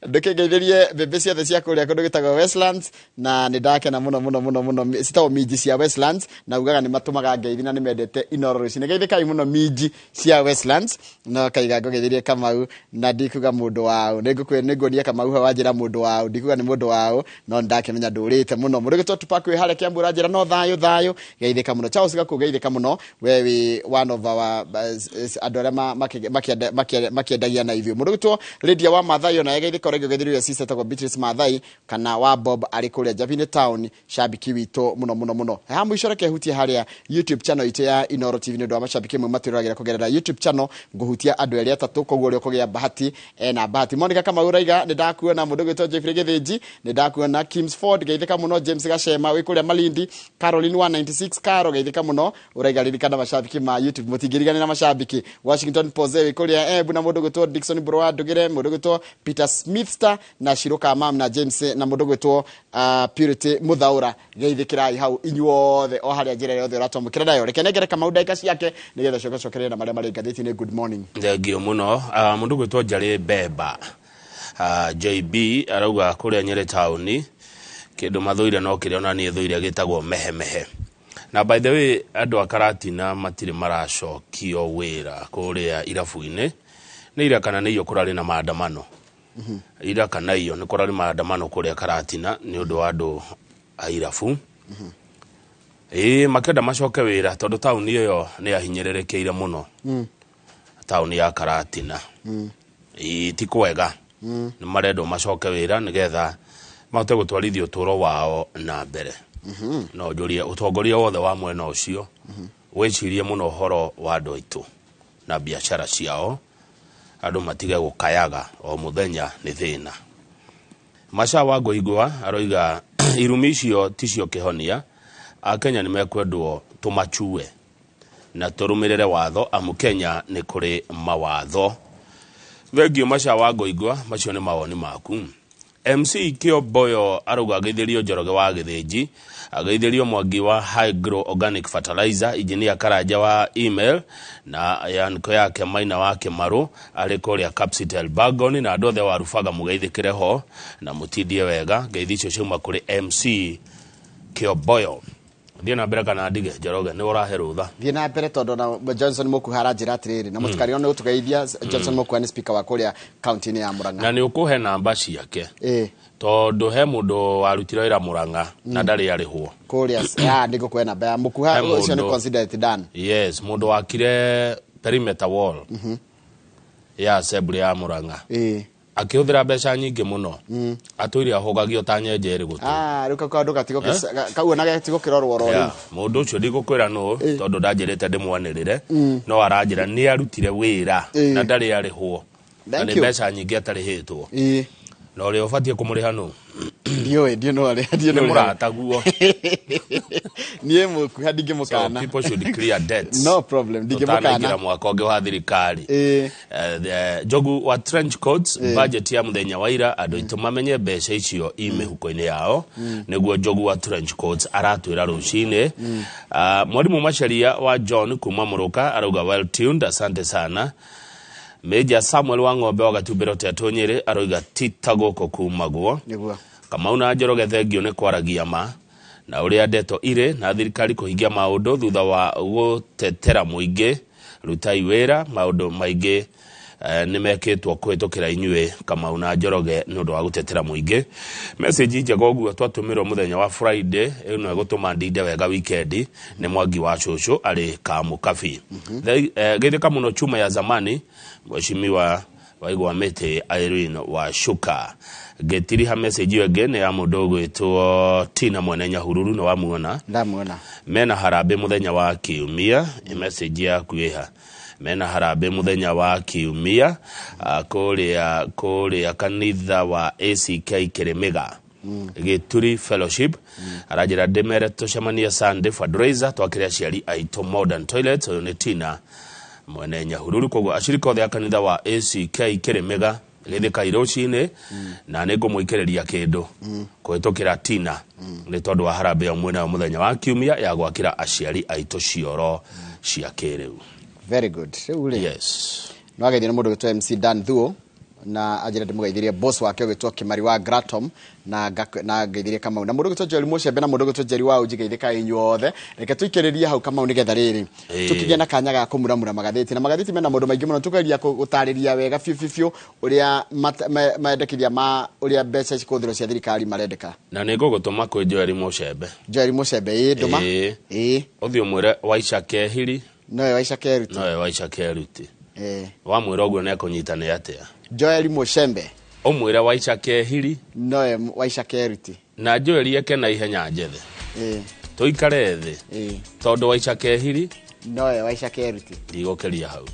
ndũkĩgeithĩrie mbembe ciothe cia kũrĩa kũndũ gĩtagwo Westlands na nĩ ndakena mũno citagwo minji cia Westlands na ugaga nĩ matũmaga ngeithi na nĩ mendete Inooro rũcinĩ. Geithĩkai mũno minji cia Westlands no kaiga ngũgeithirie Kamau na ndikuga mũndũ wao nĩnguonia Kamau ha wanjĩra mũndũ wao ndikuga nĩ mũndũ wao no ndakĩmenya ndũrĩte mũno. Mũndũ gwĩtwo Tupac wĩ harĩa Kiambu ũranjĩra no thayũ geithĩka mũno. Charles Gaku geithĩka mũno we one of our andũ arĩa makĩendagia na ithuĩ. Mũndũ gwĩtwo gwitwo Lydia wa Mathai ona yega ithikore gethirwe sister tagwo Beatrice Mathai kana wa Bob ari kuria Javine Town shabiki wito muno ha mwisho reke hutie haria YouTube channel ite ya Inoro TV ndo amashabiki mwe maturiragira kugerera YouTube channel nguhutia andu eri atatu koguo rio kugia bahati na bahati Monica kama uraiga ndakuona mundu gwitwo Jeffrey Githinji ndakuona Kimsford geithika muno James Gashema wi kuria Malindi Caroline 196 Caro geithika muno uraiga ririkana mashabiki ma YouTube mutigirigane na mashabiki Washington Post wi kuria buna mundu gwitwo Dickson Broad dugire mundu gwitwo Peter Smithster na Shiroka Mam na James na mundu gwitwo Purity Muthaura geithikirai hau inyuothe o haria njira yothe uratomukira nayo reke negere kama udaika ciake nigetha cocokerera maria mari ngathiti ni good morning thengio muno mundu gwitwo Njari Bemba JB arauga kuria Nyeri Town kindu mathuire no kiria ona ni thuire gitagwo mehe na by the way andu akaratina matire maracokio wira kuria irafu-ini ni ira kana ni yo kurari na maandamano ira kana iyo ni kurari maandamano kuria Karatina ni undu wa andu a irafu makenda macoke wira tondu tauni iyo ni ahinyererekeire muno tauni ya Karatina ti kwega ni marendo macoke wira nigetha mahote gutwarithia uturo wao na mbere no juria utongoria wothe wa mwena ucio wecirie muno horo wa andu aitu na biashara ciao andu matige gukayaga o muthenya ni thina Masha wa Ngoigwa aroiga irumi icio ticio kihonia Akenya ni mekwendwo tumachue na turumirire watho amu Kenya ni kuri mawatho thengio Masha wa Ngoigwa macio ni mawoni maku MC Kioboyo aruga geithirio Njoroge wa Githinji ageithirio Mwangi wa Hygro Organic Fertilizer Engineer Karanja wa email na yanko yake Maina wa Kimaru ari kuria Capsitel Bagoni na andothe wa Rufaga mugeithikire ho na mutindie wega geithicio ciuma kuri MC Kioboyo Thie na mbere kana ndige Njoroge ni urahe rutha thie na mbere tondu na Johnson Mukuhara njira atiriri na mutukari no tugeithia Johnson Mukuhara ni speaker wa kuria county ni ya Murang'a na ni ukuhe namba ciake tondu he mundu warutira ira Murang'a na ndari arihwo kuria ndiko kuhe namba ya Mukuhara ucio ni considered done yes mundu wakire perimeter wall ya assembly ya Murang'a akiuthira mbeca nyingi muno atwiri ahogagio ta nyenjeri gutu ruka kwa nduka tigo kauona getigo kirorwo ro mundu ucio ndigukwira no tondu ndanjirite ndimwanirire no aranjira ni arutire wira na ndari arihwo na ni mbeca nyingi atarihitwo no ri ubatie kumuriha no ndio no ari ndio no murataguo nie Mukuhara ndingi mukana so people should clear debts no problem ndingi mukana ngira mwaka onge wa thirikari Jogu wa trench coats budget ya muthenya wa ira andu itu mamenye mbeca icio imehuko-ini yao niguo Jogu wa trench coats aratwira rucine mwalimu Macharia wa John kuma Muruka arauga well tuned asante sana Meja Samuel wa Ng'ombe wa Gatumbiro Teto Nyeri aroiga titago kumagwo niguo kama una Njoroge thengio ni kwaragia ma na uria ndeto ire na thirikari kuhingia maundu thutha wa gutetera muingi rutai wira maundu maingi ni mekitwo kuhitukira inyue kama una Njoroge ni undu wa gutetera muingi message njego guo twatumirwo muthenya wa Friday ino gutuma ndinde wega weekend ni Mwangi wa Shosho ari Kamukabi githika muno chuma ya zamani Mheshimiwa Waigwa Mete Irene wa Shuka getiri ha message yo again ya mudogo eto Tina Mwenenya Hururu no wamuona ndamuona mena harambe muthenya wa Kiumia message ya kuiha mena harambe muthenya wa Kiumia kuria kanitha wa ACK Kiremega Gituri Fellowship arajira demere tucemania Sunday fundraiser twakiria ciari aito modern toilets oyo ni Tina Mwenenya Hururu kogo ashirika othe kanitha wa ACK Kiremega githika irocine na nego mwikereria kindu kuhitukira Tina ni tondu wa harambe ya mwena wa muthenya wa Kiumia ya gwakira aciari aito cioro cia kiriu very good yes no agethire mundu gitwa MC Dan Thuo na ajira ndimugeithirie boss wake gitwa Kimari wa Gratom na geithirie kama na mundu gitwa Jerry Mushembe na mundu gitwa Jerry wa ujigeithika inyuothe reke tuikiriria hau kama unigetha riri tukigena na kanya ga kumuramura magatheti na magatheti mena mundu maingi muno tugeria gutariria wega fiu uria maendekithia ma uria mbeca cikuthiro cia thirikari marendeka na nego gutuma kwi Jerry Mushembe nduma uthio mwire Waisha Kehiri no Waisha Keruti no Waisha Keruti wamwira oguo ne kunyitane atia Joel Mushembe omwira Waisha Kehiri no Waisha Keriti na Joel yake na ihenya njethe tuikare thi tondu Waisha Kehiri no Waisha Keriti ndigokeria hau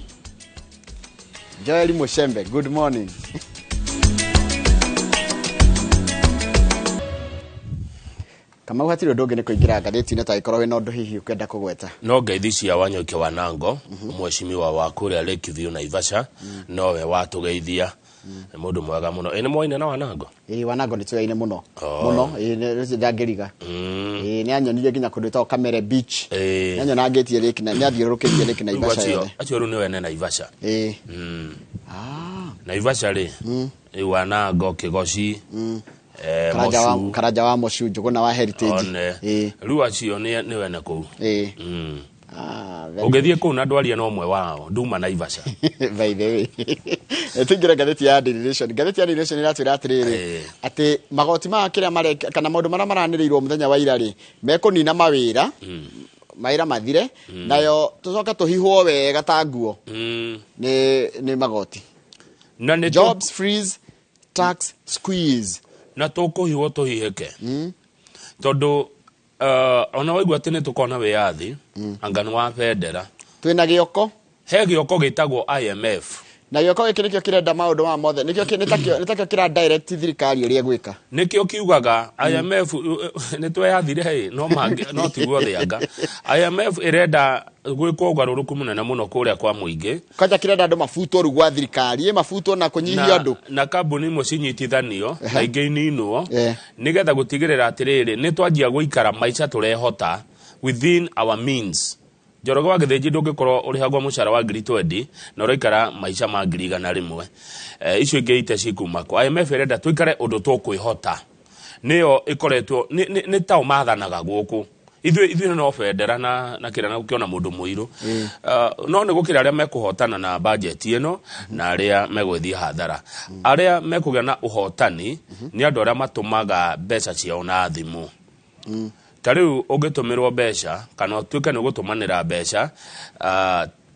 Joel Mushembe good morning kama uhatiri ndonge ne kuingira ngatheti ne taikorwo we no ndo hihi ukenda kugweta no ngeithi cia Wanyoike Wanango mweshimiwa wa kuria Lake View Naivasha nowe watugeithia mundu mwega muno ene moine na Wanango Wanango ni tuyaine muno muno ne ndangiriga ne anyonire ginya kundu Kamere Beach ne anyona ngetie Lake na ne athiurukirie Lake Naivasha acio ru niwe ne Naivasha Naivasha ri Wanango Kigoci Karaja wa Moshu Njuguna wa Heritage riu acio niwe na kuu ugethie kuu na ndwaria no mwe wao nduma Naivasha by the way tingira ngatheti ya Daily Nation iratwira atiriri ati magoti ma kiria mare kana maundu mara maraniriirwo muthenya wa ira ri mekunina mawira maira mathire nayo tucoka tuhihwo wega ta nguo ni magoti na ni jobs freeze tax squeeze na tukuhiwo tuhiheke tondu ona waigua tene tukona wiathi angano wa federa twina gioko he gioko gitagwo IMF na gioko giki nikio kirenda maundu ma mothe nikio nitakio kira direct thirikari iri egwika nikio kiugaga IMF nitweyathire he no tiguo thianga IMF irenda gwikwo ugaruruku munene muno kuria kwa muingi kaja kirenda andu mafuto rugwa thirikari mafuto na kunyihia andu na kambuni imwe cinyitithanio na ingi ninwo nigetha gutigirira atiriri nitwanjia guikara maica turehota within our means Njoroge wa Githinji ndungikorwo urihagwa mucara wa 20 na uraikara maica ma 100 icio ingi ite cikuma kwa IMF irenda tuikare undu tukwihota niyo ikoretwo ni tao mathanaga guku ithuĩ no federa na kira na ukiona mundu muiru no ni gukira aria mekuhotana na budget ino na aria megwithia hathara aria mekugĩa na uhotani ni andu aria matumaga mbeca ciao na thimu tariu ungitumirwo mbeca kana tuike ni gutumanira mbeca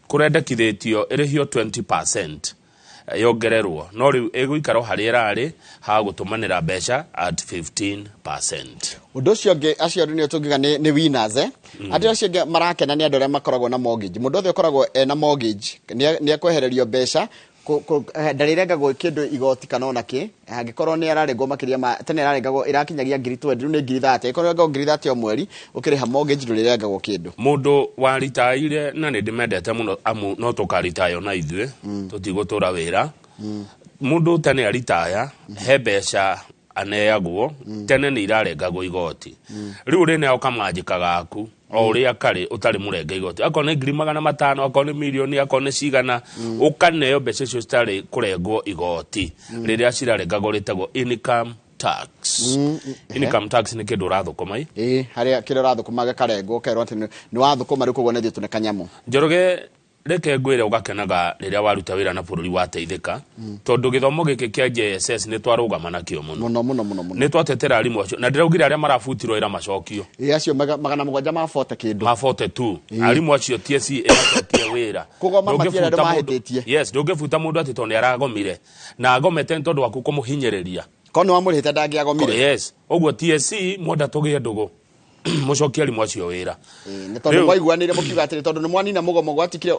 kurendekithitio irihio 20% yongererwo no riu iguikaro hari irari ha gutumanira mbeca at 15%. Undu ucio nge acio ndio tungiga ni winners ati acio nge marakena ni andu aria makoragwo na mortgage mundu othe ukoragwo na mortgage ni ekwehererio mbeca ndarirengago kindu igoti kana ona ki angikorwo ni ararengwo makiria ma tene ararengagwo irakinyagia 20 riu ni 30 ikorwo ngo 30 o mweri ukiriha mortgage ndurarengagwo kindu mundu wa ritaire na ni ndimendete muno amu no tukaritayo na ithwe tutigutura wira mundu tene aritaya he mbeca aneagwo tene ni irarengagwo igoti riu rene okamanjika gaku o uria kari utari murenge igoti akone 500,000 akone milioni akone cigana ukaneo mbeca cio stari kurengwo igoti riria cirarengagwo ritagwo income tax income tax ni kindu rathukuma haria kiro rathukuma karengwo kerwo ati ni wathukuma rikugo ne thitune kanyamu Njoroge reke ngwire ugakenaga riria waruta wira na bururi wateithika tondu githomo giki kia JSS ni twarugama nakio muno ni twatetera arimu acio na ndiraugire aria marafutirwo ira macokio acio magana mugwanja mafote kindu mafote tu arimu acio TSC iracokia wira kugoma matiera mahetitie yes ndungifuta mundu ati tondu aragomire na agomete tondu waku kumuhinyiriria kono amurihite dangiagomire yes oguo TSC moda tugie ndugu mucokia arimu acio wira ni tondu mwaiguanire mukiuga atiri tondu ni mwanina mugomo gwatikire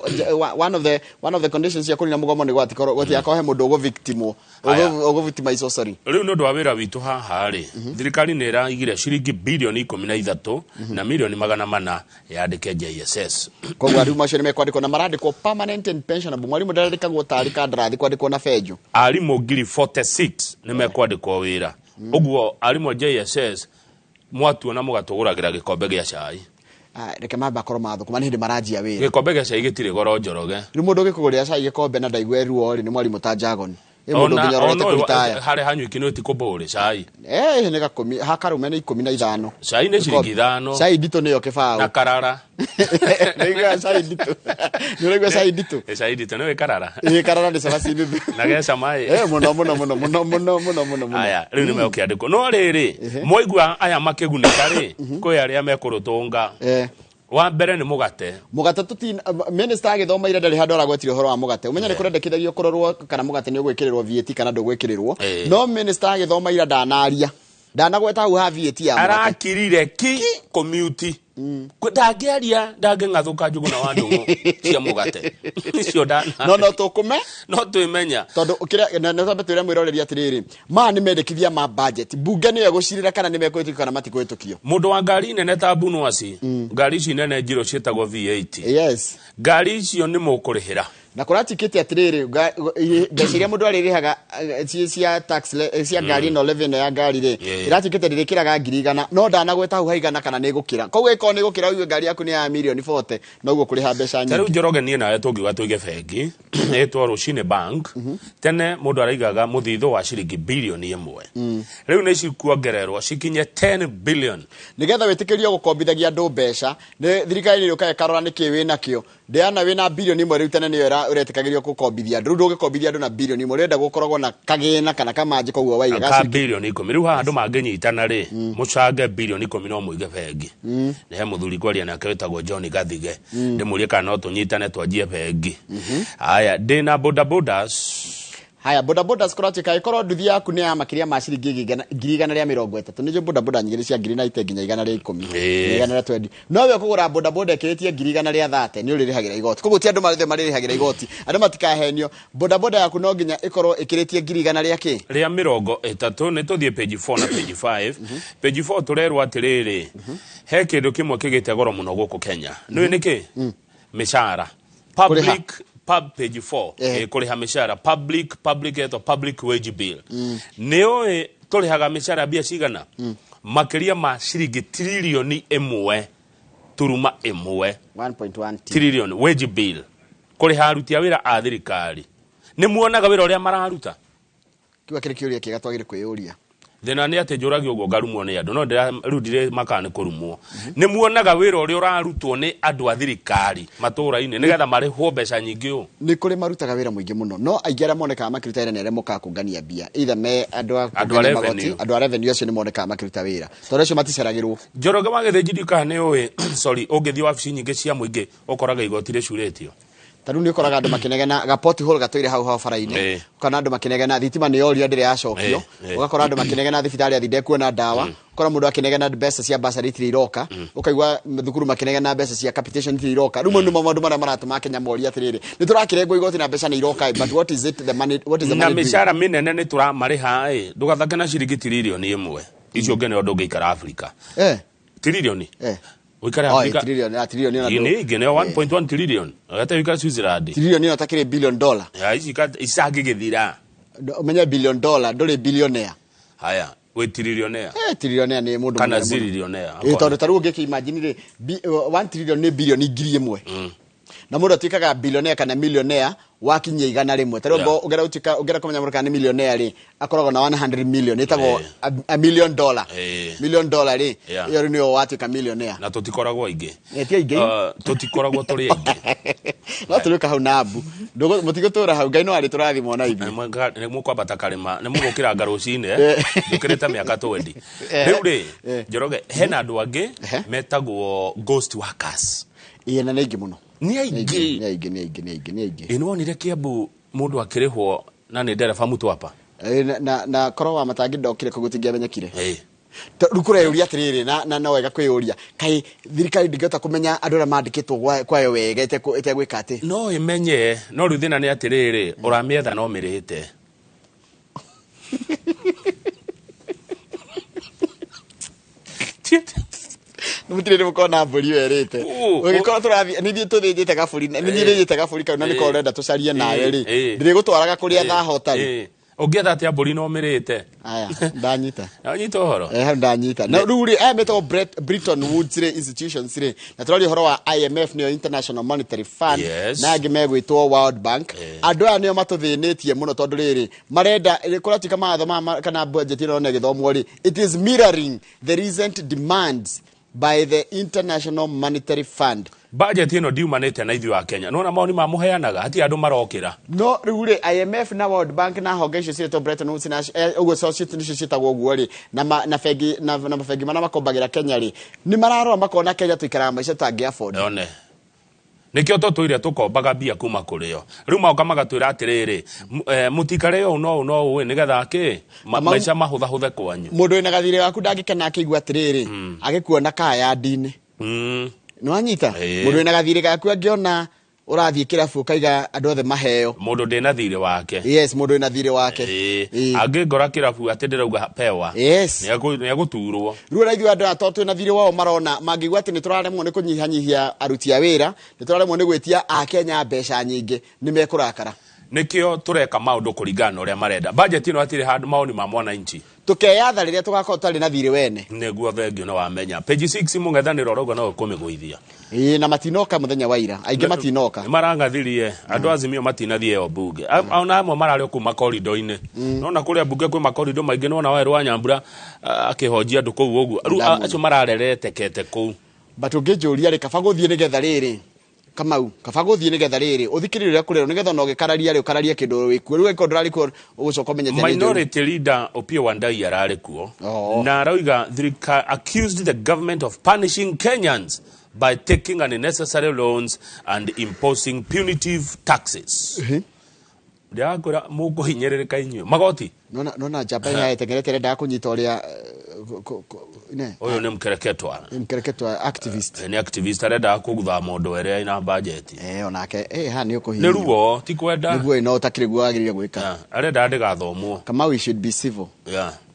one of the conditions ya kunina mugomo ni gwatikoro gutiakohe mundu ugo victim ugo victimize sorry riu no ndwa wira witu haha ri thirikari ni iraigire ciringi bilioni 13 na milioni 400 yandike JSS kogwa riu macio ni mekwandikwo na marandikwo permanent and pensionable mwalimu ndarandikagwo tari kandrathi kwandikwo na benjo arimu ngiri 46 ni mekwandikwo wira uguo arimu JSS mwatu na mugatuguragira gikombe gia cai reke mamba korwo mathukuma ni hindi maranjia wira gikombe gia cai gitire goro Njoroge riu mundu gikugurira cai gikombe na ndaigwe ruo ni mwalimu ta Jagon mundu nginya rorete kuritaya hare hanyu ikino ti kubure cai ni gakumi hakarume ni 15 cai ni ciringi 5 cai ndito niyo kibao na karara niga cai ndito niga cai ndito cai ndito ni karara karara ni sabasi ndito na gesa mai muno aya riu ni meokiandiko no riri moigua aya makegunika ri kwi aria mekurutunga wa mbere ni mugate tutin minister agithoma ire ndari handu aragwetire horo wa mugate umenya ni kurendekithagio kurorwo kana mugate ni ugwikirirwo VAT kana ndugwikirirwo no minister agithoma ire ndanaria ndanagweta hau ha VAT ya mugate arakirire ki community ndagiaria ndang'athuka njugu na wandu cia mugate cio ndana no tukume no twimenya tondu ukira na no twire mwiroreria atiriri ma ni mendekithia ma budget bunge ni egucirira kana ni mekwitio kana matikwitio mundu wa ngari nene ta bunwasi ngari ici nene njiro cietagwo V8 yes ngari icio ni mukurihira na kuratikite atiriri ngeciria mundu aririhaga cia tax cia ngari no levy ya ngari ri iratikite ndirikiraga 100 no ndanagweta hau haigana kana ni gukira koguo iko ni gukira uwe ngari yaku ni ya million 40 no uguo kuriha mbeca nyingi taru Njoroge nie nawe tungiuga tuige bengi etwo Rushine Bank tene mundu araigaga muthitho wa ciringi bilioni 1 riu ni cikuongererwo cikinye 10 billion nigetha witikirio gukombithagia andu mbeca ni thirikari ni ukae karora ni kiwi nakio ndeana wina bilioni 1 riu tene ni uretikagirio gukombithia andu riu ndugikombithia andu na bilioni 1 urenda gukoragwo na kagina kana kamaji koguo waiga ka bilioni 10 riu andu manginyitana ri mucange bilioni 10 no muige bengi ni he muthuri kwaria nake wetagwo John Gathige ndimurie kana no tunyitane twanjie bengi haya ndina bodabodas haya bodabodas kuratika ikoro nduthi yaku ni ya makiria ma ciringi 130 ni je bodaboda nyingire cia 190 nginya 110 120 no we kugura bodaboda kiretie 130 ni uririhagira igoti koguo ti andu maririhagira igoti andu matikahenio bodaboda yaku no nginya ikoro ikiretie 130 ki ria 30 ni tuthie page 4 na page 5 page 4 turerwa atiriri he kindu kimwe kigite goro muno guku Kenya no niki mishara page 4 kuriha mishara public eto public wage bill neo turihaga mishara bia cigana makiria ma ciringi trilioni 1 turuma 1.1 trillion wage bill kuriha aruti a wira a thirikari ni muonaga wira uria mararuta kiwa kile kiuria kiga twagire kwiyuria thina ni ate njuragio ugo ngarumwo ni andu no ndirarudire makani kurumwo ni muonaga wira uria urarutwo ni andu a thirikari matura-ini nigetha marihwo mbeca nyingi u ni kuri marutaga wira muingi muno no aingera moneka makiruta wira nere muka kungania bia either me andu a revenue acio ni moneka makiruta wira tondu acio maticeragirwo Njoroge magithinjiri kana we sorry ungithio wabici nyingi cia muingi ukoraga igoti ricuretio taru ni ukoraga andu makinegena gapoti hole gatoire hau hau faraini kana andu makinegena thitima ni yoria ndire yacokio ugakora andu makinegena thibitari athinde kuona dawa ukora mundu akinegena mbeca cia basari iroka ukaigwa thukuru makinegena mbeca cia capitation iroka rumo ni maundu mara maratuma Kenya moria atiriri ni turakirengwo igoti na mbeca ni iroka but what is the money na mishara minene ni turamariha ndugathake na ciringi trilioni 1 icio ngene undu ngeikara Africa trilioni wikara Africa trilioni na ni ngene 1.1 trillion ata wikara Switzerland trilioni na takire billion dollar isagi githira umenya billion dollar ndore billionaire haya we trillionaire trillionaire ni mundu kana zillionaire tondu taru ungeki imagine ri 1 trillion ni billion ngiri imwe na mundu atikaga billionaire kana millionaire wakinya igana rimwe taru ugera kumenya mundu kana millionaire ri akoragwo na 100 million itago $1 million $1 million ri iyo ni o watika millionaire na tutikoragwo ingi tutikoragwo turi ingi no turuka hau nabu ndogo mutigotora hau ngai no ari turathi mona ibi ni mukwambata karima ni mugukira ngarucine ukireta miaka 20 riu ri Njoroge hena andu angi metagwo ghost workers na nengi muno ni aigi inwonire Kiambu mundu akirihwo na ni ndereba mutu apa na korwa matangi ndokire kugutingia menyekire rukure yuria atiriri na no wega kwiyuria kai thirikari ndingota kumenya andu ra mandikitwo kwayo wega itegwika ati no imenye no ruthina ni atiriri uramietha no mirite Mutire mukona mburi werete ugikora turathi ni thie tuthinjite gaburi ni thie thijite gaburi kana ni ko renda tucarie nawe ri ndire gutwaraga kuria thahota ri ungietha atia mburi no mirite aya ndanyita anyita horo ndanyita na ruri meto Bretton Woods ri institutions ri na turali horo wa IMF ni International Monetary Fund na ngimegwitwo World Bank andu aya nio matuthinetie muno tondu riri marenda kuratika matho kana budget ino ne githomo ri it is mirroring the recent demands by the International Monetary Fund. Budget ino diumanite na ithuĩ wa Kenya. Nona maoni mamuheanaga hati andu marokira. No rĩu IMF na World Bank na honge icio ciĩtwo Bretton Woods na ũguo society nicio ciĩtagwo ũguo rĩ na mabegi na mabegi mana makombagira Kenya rĩ ni mararora makona Kenya tuikara maica tangi afford. One. Nikio tũtũire tukombaga mbia kuma kurĩo. Rĩu mauka magatwĩra atirĩrĩ mutikare no we nigetha ki maica mahũthahũthe kwanyu. Mũndũ wĩna gathirĩ waku ndangĩkena akĩigua atirĩrĩ agĩkuona kaya ndini. No anyita mũndũ wĩna gathirĩ gaku angĩona ũrathiĩ kĩrabu kaiga andũ othe maheo. Mũndũ ndĩna thirĩ wake. Yes, mũndũ wĩna thirĩ wake. Angĩngora kĩrabu atĩ ndĩrauga pewa. Yes. Nĩagũturwo. Rĩu na ithuĩ andũ atotũ na thirĩ wao marona mangĩigua atĩ nĩtũraremwo nĩ kũnyihanyihia aruti a wĩra, nĩtũraremwo nĩ gwĩtia a Kenya mbeca nyingĩ nĩmekũrakara. Nikio tureka maũndũ kũringana ũrĩa marenda. Budget ino atire handũ maoni ma mwananchi. Tukeyatha rĩrĩa tugakorwo tũtarĩ na thirĩ wene. Nĩguo thengio na wamenya. Page 6 mũng'ethanĩro rogo no kũmĩgũithia. Na matinoka muthenya wa ira. Aingĩ matinoka. Marangathirie andũ Azimio matinathie o bunge. Ona amwe mararĩ kuma corridor-inĩ. Nona kũrĩa bunge kwĩ makorridor maingĩ nona Waĩrũ wa Nyambura akĩhonjia andũ kũu ũguo. Rĩu acio mararerete kũu. Batũngĩnjũria rĩ kaba gũthiĩ nĩgetha rĩrĩ. Kamau kaba gũthiĩ nĩgetha rĩrĩ ũthikĩrĩria kũrerwo nĩgetha no gĩkararia rĩ ũkararia kĩndũ wĩkuo rĩu ĩko ndũrarĩ kuo ũgũcoka ũmenyete Minority Leader Opiyo Wandayi ararĩ kuo na arauga accused the government of punishing Kenyans by taking unnecessary loans and imposing punitive taxes. Ndiakora mũkũhinyĩrĩrĩka inyuĩ magoti nona njamba ya etengerete nda kũnyita ũrĩa Oyo ni mkereketwa. Mkereketwa activist. Ni activist arenda kũgutha mũndũ ũrĩa ina budget. Onake ha ni ũkũhinyĩrĩria. Nĩ ruo ti kwenda. Nĩguo ino ũtakĩrĩ guo agĩrĩire gwĩka. Arenda ndĩgathomwo. Kama we should be civil.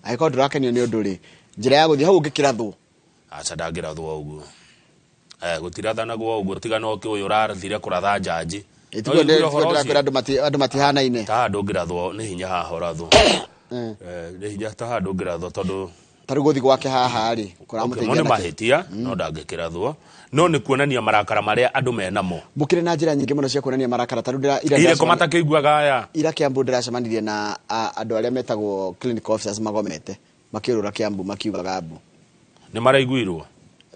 Agĩkorwo ndũrakenio nĩ ũndũ rĩ. Njĩra ya gũthiĩ hau ũngĩkĩrathwo. Aca ndangĩrathwo ũguo. Gũtirathanaguo ũguo tigana ũkĩ ũyũ ũrathire kũratha jaji. Andũ matihanaine. Ta ndũngĩrathwo nĩ hinya haha ũrathwo. Nĩ hinya ta ndũngĩrathwo tondũ taru guthi gwake haha ri kuramuteithia na mahitia no ndangĩkĩrathwo no nĩ kuonania marakara marĩa andũ menamo mukire na njĩra nyingĩ mũno cia kuonania marakara taru ira komatakĩiguaga aya ira Kiambu ndĩracemanirie na andũ arĩa metagwo clinical officers magomete makĩũrũra Kiambu makiugaga mbu nĩ maraiguirwo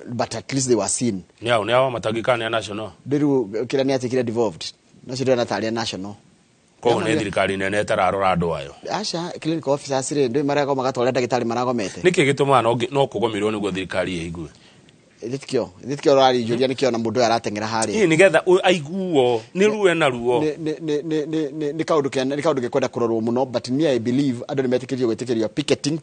but at least they were seen nĩ hao matagĩkania national ndiru kĩrĩa nĩ atikire devolved no cindo na taria national ko ne thirikari nene tararora andũ ayo aca clinical officers rĩ ndĩ maragwo magatwara ndagĩtarĩ maragomete nĩkĩ gĩtũmaga no kũgomirwo nĩguo thirikari ĩigue Ithikio rari juria nikio na mundu aratengera hari nigetha aiguo ni ruo na ruo ni kaundu gekwenda kurorwo muno but me I believe andu ni metikirio gwitikirio picketing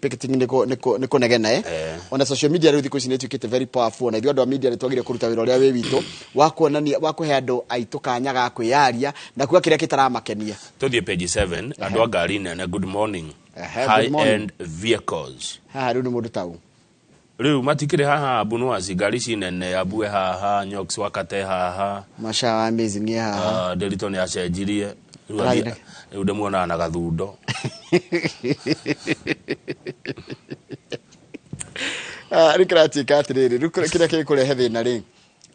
niko negena ona social media rĩu thikũ ici nĩ tukite very powerful na ithuĩ andũ a media nĩ twagire kuruta wĩra ũrĩa wĩ witũ wa kuonania wa kuhe andũ aitũ kanya ga kwĩyaria na kuga kĩrĩa kitaramakenia tuthie page 7 andũ a ngari nene good morning high end vehicles rĩu nĩ mũndũ tau Riu matikire haha Bunuasi ngari cinene abue haha Nyoks wakate haha Masha amazing haha Delito ni acenjirie riu ndĩmuona na gathundo rikrati katiriri rukire kikurehe thĩna rĩ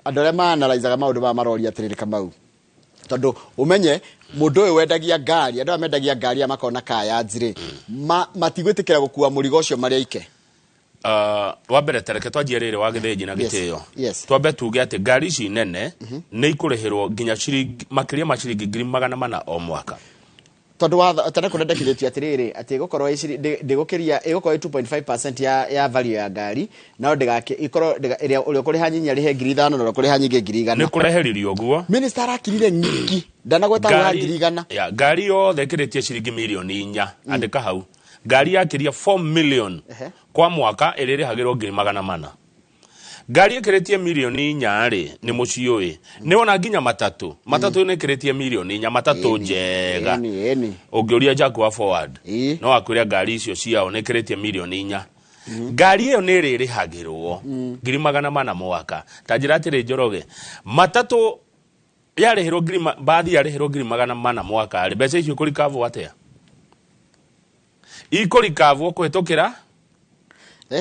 andũ arĩa maanalaizaga maũndũ ma marori atiriri Kamau tondu umenye mundu uyu wendagia ngari andu amendagia ngari amakona kaya njire matigwitikira gũkua mũrigo ũcio marĩa ike wambere tereke twanjie rĩrĩ wa gĩthĩnji na gĩtĩo twambe tuge atĩ ngari ici nene nĩ ikũrĩhĩrwo nginya makĩria ma ciringi 400 o mwaka tondu wa tene kũrendekithĩtio atiriri atĩ gũkorwo ndĩgũkĩria ĩgũkorwo 2.5% ya value ya ngari no ikorwo ĩrĩa ũrĩa kũrĩha nyinyi arĩhe 5,000 na kũrĩha nyingĩ 1,000 nĩ kũreheririo guo minister arakirire nyingi ndanagweta wa 1,000 ngari yothe ĩkĩrĩtie ciringi milioni 4 andĩka hau ngari yakiria 4 million kwa mwaka ĩrĩrĩhagĩrwo 400 ngari ĩkĩrĩtie milioni 4 rĩ nĩ mũciũĩ nĩ ona nginya matatũ nĩ ĩkĩrĩtie milioni 4 matatũ njega ũngĩũria Jack wa forward no akwĩra ngari icio ciao nĩ ĩkĩrĩtie milioni 4 ngari ĩyo nĩ ĩrĩrĩhagĩrwo 400 mwaka ta njĩra atĩrĩ Njoroge matatũ yarĩhĩrwo bathi yarĩhĩrwo 400 mwaka rĩ mbeca icio kũrikavwo atĩa ikorikavwo kuhetokera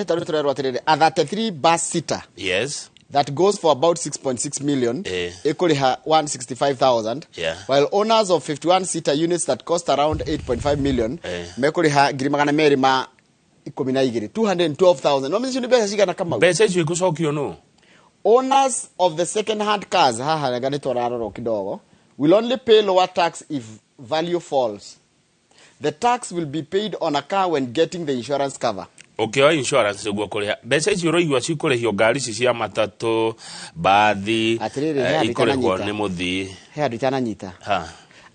taru turerwa atiriri a 33 bus seater yes that goes for about 6.6 million ikuriha 165,000 while owners of 51 seater units that cost around 8.5 million mekuriha 200 ma 12 212,000 no mimi besa cigana kama besa icio ikucokio no owners of the second hand cars haha ngani twararora kidogo will only pay lower tax if value falls. The tax will be paid on a car when getting the insurance cover. Okay, insurance guo kuria besa icio roigwa cikurihio ngari cia matatu bathi ikurihio ni muthi he andu itananyita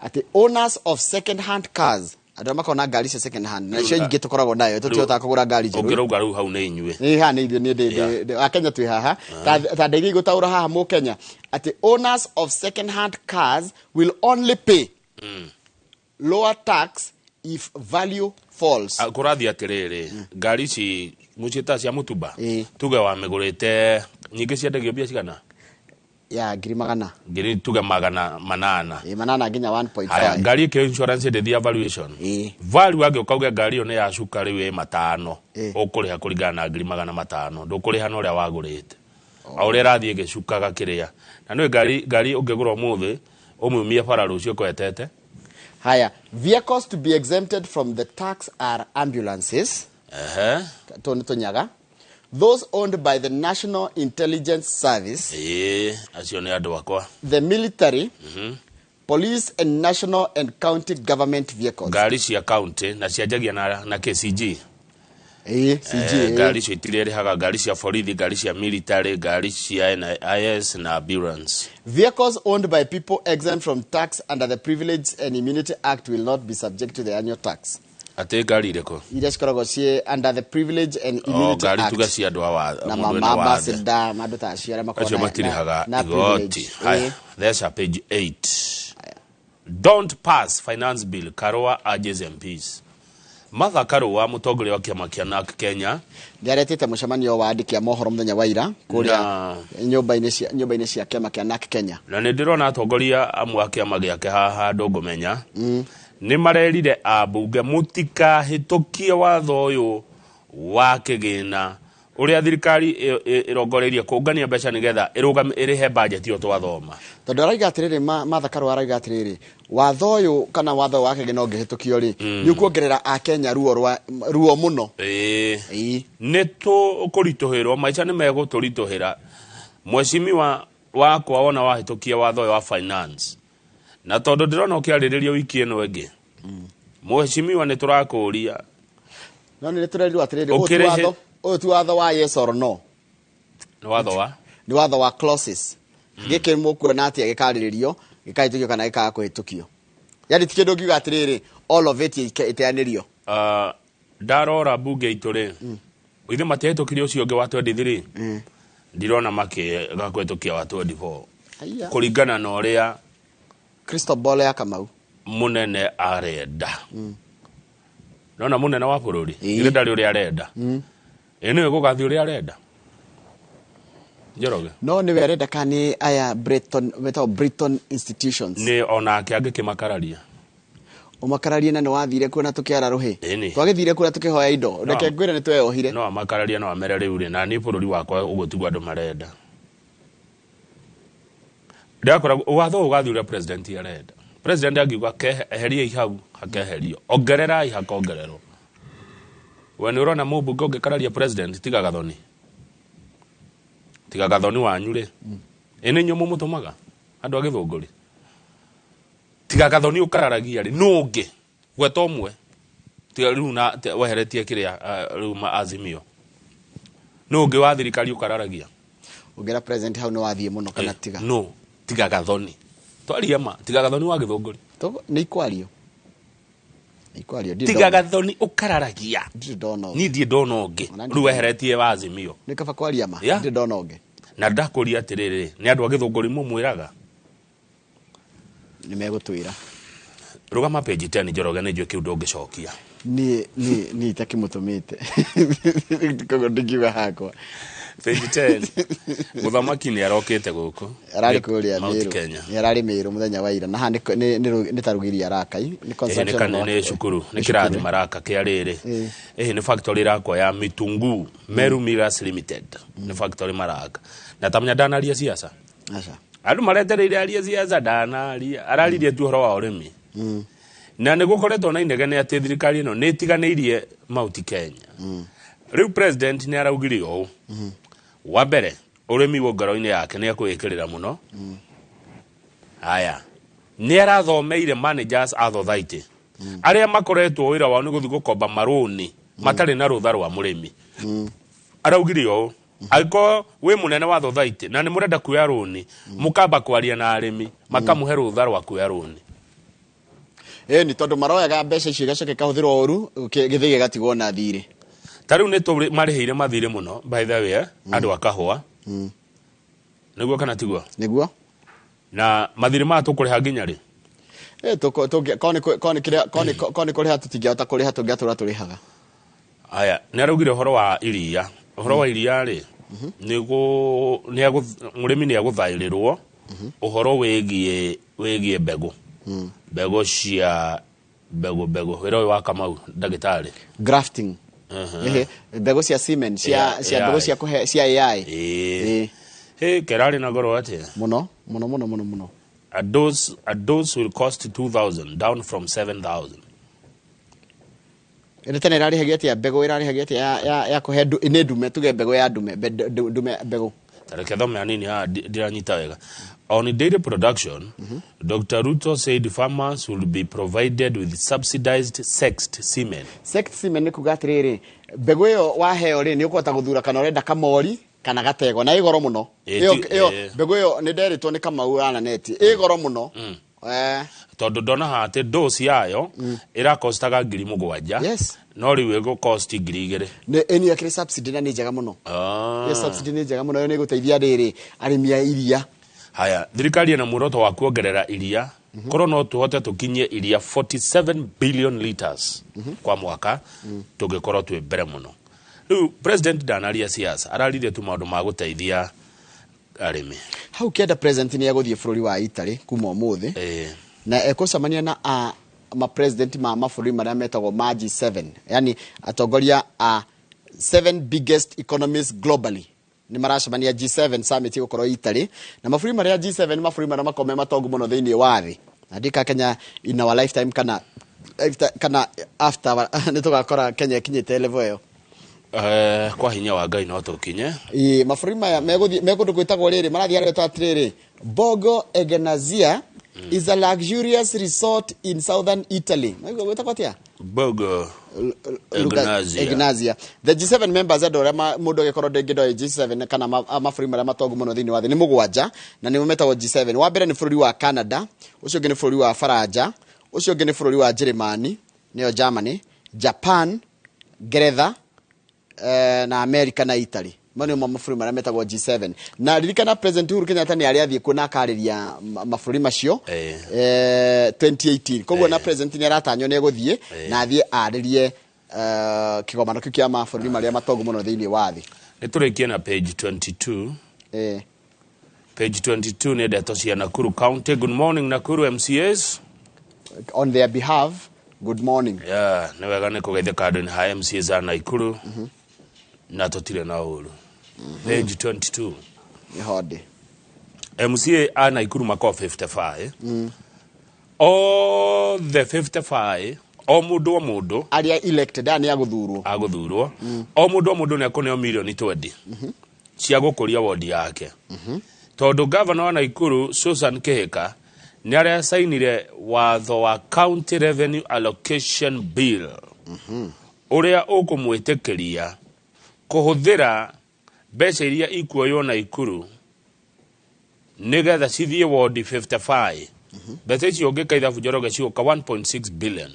ati owners of second hand cars andu makona ngari cia second hand na cio ingĩ tukoragwo nayo tutihota kugura ngari njeru ungirauga rĩu hau nĩ inyuĩ ha nĩ ithuĩ nĩ akenya twĩ haha ta ndeithia gũtaũra haha mũkenya ati owners of second hand cars will only pay lower tax if value falls. Kurathi atiriri ngari ci mucita cia mutumba tuge wa migurite nyingi ciendagio bia cigana ya ngiri magana ngiri tuge magana manana manana nginya 1.5 ngari ke insurance de valuation value age ukauga ngari yo ne ya cuka riu matano ukuriha kuringana na ngiri magana matano ndukuriha no ria wagurite aure rathie gicukaga kiria na no ngari ungegura muthi umumie bara rucio kwetete. Haya, vehicles to be exempted from the tax are ambulances. Tonyaga. Those owned by the National Intelligence Service. The military. Police and national and county government vehicles. Gari cia county na ciajagia na KCG. CG. Gari cia itirere haga gari cia borithi, gari cia military, gari cia NIS na ambulance. Vehicles owned by people exempt from tax under the Privilege and Immunity Act will not be subject to the annual tax. Ate gari reko. Ile cikoragwo cie under the Privilege and Immunity Act. Gari tuga cia andũ wa na mama sida mandu ta cia makona. Acio matirihaga igoti. Haya, there's a page 8. Don't pass finance bill. Karua urges MPs. Martha Karua mutongoria wa kiama kia NARC Kenya ndiaretete mucemanio wa andiki a mohoro muthenya wa ira kuria nyumba-ini cia kiama kia NARC Kenya na ni ndirona atongoria amwe a kiama giake haha ndungumenya ni marerire ambunge mutika hitukie watho uyu wa kigina uria thirikari irongoreirie kungania mbeca nigetha irihe budget yo twathoma tondu araiga atiriri Martha Karua araiga atiriri watho uyu kana watho wa kigina ungihitukio ri ni kuongerera a Kenya ruo muno ni tu kurituhirwo maica ni meguturituhira mweshimiwa wakwa wona wahitukia watho wa finance na tondu ndirona ukiariririo wiki ino ingi mweshimiwa ni turakuria no ni turerirwo atiriri uyu tu watho wa yes or no ni watho wa clauses gike mukuona atia gikariririo gikaitukio kana gikaga kuhitukio yani ti kindu ngiuga atiriri all of it iteanirio ndarora bunge ituri ithe matihitukirio ucio ungi wa 23 ndirona gakwitukia wa 24 kuringana na uria Crystal Ball ya Kamau munene arenda nona munene wa bururi ile ndari uria arenda ene gugathi uria arenda Njoroge no ni arenda kani aya Brighton institutions ni ona akiange kimakararia umakararia na wathire kuona tukiara ruhi twagithire kuona tukihoya indo reke ngwire ni tweohire no makararia no amere riu na ni bururi wakwa ugutigwa andu marenda ndakora watho ugathi uria president arenda president agiuga keherie ihau hakeherio ongerera ihakongerero wani urona mubunge ungekararia president tiga gathoni wanyu ri ene nyomo mutumaga andu agithunguri tiga gathoni ukararagia ri no ungi gweto mwe tiga riu na weheretie kiria riu Azimio no ungi wa thirikari ukararagia ungera president hau no wathie muno kana tiga no tiga gathoni twari ma tiga gathoni wa githunguri to ni ikwario tiga gathoni ukararagia ni ndie ndona ungi riu weheretie wa Azimio ni kaba kwaria ma ndie ndona ungi na ndakuria atiriri ni andu agithunguri mumwiraga ni megutwira rugama page 10 Njoroge ni njue kiundu ungicokia ni itakimutumite kogo ndigiwa hakwa page 10 muthamaki ni arokete guku arari kuria ni arari miru muthenya wa ira na ha ni tarugiria rakai ni construction ni shukuru ni kirathi maraka kia riri ni factory rakwa ya Mitungu Meru Miras Limited ni factory maraka na tamnya danaria siasa acha andu maretereire aria siasa danaria araririe tu horo wa urimi na nä gå koretwo na inegene atä thirikari ä no nä tiganäirie mauti Kenya. Rĩu president nä araugire å wa mbere ũrĩmi wo ngoro-inĩ yake nä akwĩkĩrĩra mũno. Haya nä arathomeire managers a society arĩa makoretwo wĩra wao nĩ gũthiĩ gũkomba marũni matarĩ na rũtha rwa mũrĩmi. Araugire ũũ angĩkorwo wĩ mũnene wa society na nĩ mũrenda kuoya rũni mũkamba kwaria na arĩmi makamũhe rũtha rwa kuoya rũni. Nĩ tondũ maroyaga mbeca icio igacoka ikahũthĩrwo ũru gĩthĩ gĩgatigwo na thirĩ. Ta rĩu nĩ marĩhĩire mathirĩ mũno by the way andũ a kahũa. Nĩguo kana tiguo? Nĩguo. Na mathirĩ ma tũkũrĩha nginya rĩ? Koni kũrĩha tũtingĩhota kũrĩha tũngĩatũra tũrĩhaga. Aya nĩ araugire ũhoro wa iria. Ũhoro wa iria rĩ mũrĩmi nĩ agũthaĩrĩrwo ũhoro wĩgiĩ mbegũ. Mbegũ cia mbegũ wĩra ũyũ wa Kamau ndagĩtarĩ. Grafting. Mbegũ cia semen cia mbegũ cia kũhe cia AI. Kerarĩ na goro atĩa? Mũno. A dose will cost 2,000 down from 7,000. Tene ĩrarĩhagia atĩa mbegũ ĩrarĩhagia atĩa ya kũhe nĩ ndume tuge mbegũ ya ndume mbegũ. Tareke thome hanini ndiranyita wega. On dairy production, Dr. Ruto said farmers will be provided with subsidized sexed semen. Sexed semen nĩ kuga atĩrĩrĩ mbegũ ĩyo waheo rĩ nĩ ũkũhota gũthura kana ũrenda kamori kana gatego na igoro muno. Ĩyo mbegũ ĩyo nĩ nderitwo nĩ Kamau ana neti igoro muno. Tondũ ndona ha atĩ dose yayo ĩrakostaga 7,000. Yes. No rĩu ĩgũ cost 2,000. Nĩ yakĩrĩ subsidy na nĩ njega mũno. Yes, subsidy nĩ njega mũno nĩ gũteithia rĩrĩ arĩmi a iria. Haya thirikari ina muoroto wa kuongerera iria korwo no tuhote tukinyie iria 47 billion liters kwa mwaka tũngĩkorwo twĩ mbere mũno. Rĩu president ndanaria siasa ararire tu maũndũ ma gũteithia arĩmi. Hau kĩenda president nĩ agũthiĩ bũrũri wa Italy kuma ũmũthĩ na ekũcemania na ma president ma mabũrũri marĩa metagwo ma G7, yani atongoria a 7 biggest economies globally. Ni maracemania G7 summit gũkorwo Italy na mabũrũri marĩa G7 nĩ mabũrũri marĩa makome matongu mũno thĩinĩ wa thĩ. Andika Kenya in our lifetime kana after nĩ tũgakora Kenya kinyĩte level ĩyo. Kwa hinya wa Ngai no tũkinye. Mabũrũri maya megũndũ gwĩtagwo rĩrĩ marathiĩ arĩa twatĩrĩrĩ Borgo Egnazia is a luxurious resort in southern Italy. Gwĩtagwo atĩa? Borgo Egnazia. The G7 members andũ arĩa mũndũ agĩkorwo ndĩngĩndoĩ G7 kana mabũrũri marĩa matongu mũno thĩinĩ wa thĩ nĩ mũgwanja na nĩ metagwo G7. Wa mbere nĩ bũrũri wa Canada, ũcio ũngĩ nĩ bũrũri wa Faranja, ũcio ũngĩ nĩ bũrũri wa Germany, nĩyo Germany, Japan, Ngeretha na America na Italy. Mano mabũrũri marĩa metagwo G7. Na ririkana President Uhuru Kenyatta nĩ arĩathiĩ kuo na akarĩria mabũrũri macio 2018. Koguo na president nĩ aratanywo nĩ egũthiĩ na athiĩ arĩrie kĩgomano kĩu kĩa mabũrũri marĩa matongu mũno thĩinĩ wa thĩ. Nĩ tũrĩkie na page 22. Page 22 nĩ ndeto cia Nakuru County. Good morning Nakuru MCAs. On their behalf, good morning. Nĩ wega nĩ kũgeithĩka andũ ha MCAs a Nakuru. Na tũtirĩ na ũru. Page 22. Hodi. MCA a Nakuru mako 55. All the 55 o mũndũ aria elected ani agũthurwo o mũndũ nĩ akoneo milioni 20 cia gũkũria ward yake. Tondũ governor wa Nakuru Susan Kihika nĩ arĩa sainire watho wa County Revenue Allocation Bill ũrĩa ũkũmwĩtĩkĩria kũhũthĩra mbeca iria ikuoywo Nakuru nĩgetha cithiĩ ward 55. Mbeca icio ũngĩkaithabu Njoroge ciũka 1.6 billion.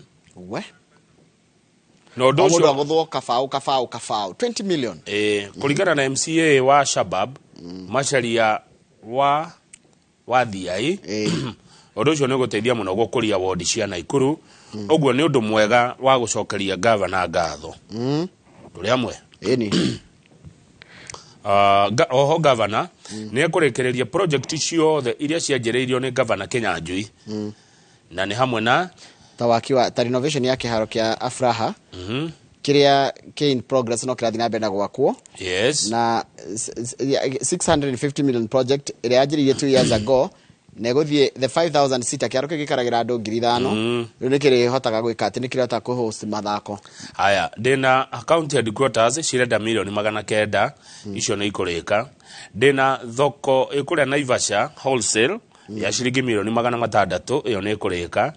No mũndũ agũthwo kabao 20 million. Kũringana na MCA wa Shabab Macharia wa Thiai ũndũ ũcio nĩ gũteithia mũno gũkũria ward cia Nakuru. Ũguo nĩ ũndũ mwega wa gũcokeria governor ngatho. Tũrĩ amwe. Oho governor nĩ ekũrekereria project ciothe iria cianjĩrĩirio nĩ governor Kinyanjui na nĩ hamwe na ta renovation ya kĩharo kĩa Afraha kĩrĩa in progress no kĩrathiĩ na mbere na gwakwo. Yes. Na 650 million project ĩrĩa yanjĩrĩirie 2 years ago negothie the 5000 sita kiaro kigikaragira andu 5000 riu nikiri hotaga gwika ati nikirota ku host mathako haya ndina account headquarters cirenda $900,000 icio ni ikurika ndina thoko ikuria Naivasha wholesale ya shilingi $600,000 iyo ni ikurika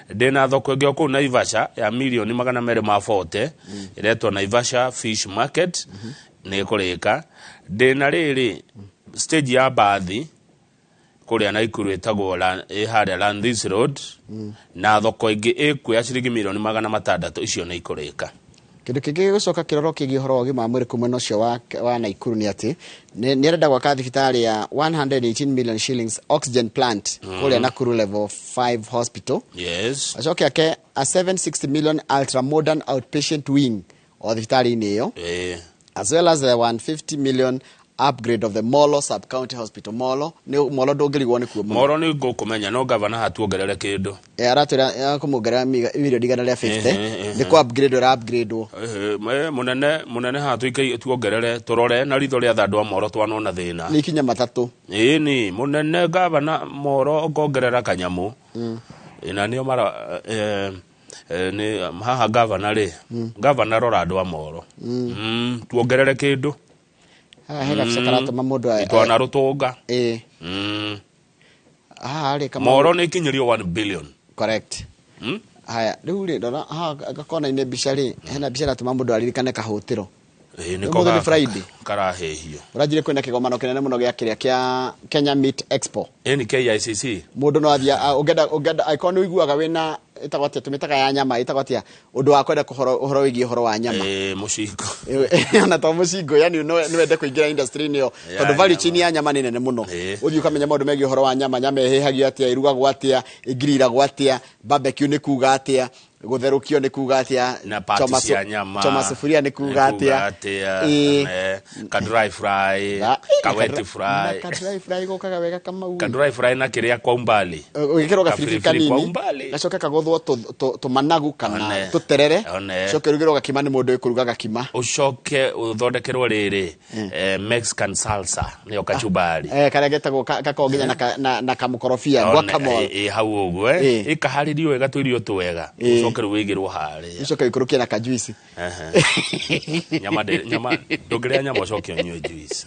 ndina thoko ingio ku Naivasha ya $240,000 iretwo Naivasha Fish Market ni ikurika ndina riri stage ya bathi kuria Naikuru etagwo haria Landis Road na thoko ingi ikuya shilingi $600,000 icio ni ikurika kindu kingi gucoka kiroro kigi horo wa gima mwiri kumwe nocio wa Naikuru ni ati ni arenda gwaka thibitari ya 118 million shillings oxygen plant kuria Nakuru level 5 hospital. Yes. Acoke ake a 760 million ultra modern outpatient wing o thibitari ni yo. As well as the 150 million upgrade of the Molo sub-county hospital. Molo ndongirigwo ni kuo Molo ni ngukumenya no governor hatuongerere kindu aratwira kumuongerera million igana rĩa 50 ni ku upgrade or upgrade munene hatu tuongerere turore na ritho ria thandu Molo twanona thina ni kinya matatu ni munene governor Molo ngongerera kanyamu ina nio mara ni haha governor rora andu a Molo tuongerere kindu hega fsakarato mamundu twana rutunga ari kama Molo ni kinyirio 1 billion correct haya riu ri ndona gakona ine bicari hena bicara tuma mundu aririkane kahutiro ni Friday karahehio urajire kwenda kigomano kinene muno gia kiria kia Kenya Meat Expo ni KICC mundu no athia ugenda icon uiguaga wina itagwatia tumitaka ya nyama itagwatia undu wa kwenda kuhoro wigi horo wa nyama mucingo ona to mucingo yani no wende kuingira industry niyo tondu value chain ya nyama ni nene muno uthi ukamenya maundu megi horo wa nyama ihehagio atia irugagwo atia igirira atia barbecue ni kuga atia gutherukio ni kuga atia choma sufuria ni kuga atia ka dry fry ka wet fry ka dry fry gokaga wega kama u ka dry fry na kiria kwa umbali ugikero ga filifili kanini gacoka kagothwo to managu kana tuterere coke rugiro gakima ni mundu ikurugaga kima ucoke uthondekerwo riri Mexican salsa ni kachumbari kare getagwo kakonginya na kamukorofia guacamole hau uguo ikaharirio wega tuirio twega ucoke ruigirwo hari ucoke ikurukia na kajuici nyama ndongerea nyama ucoke unywe juice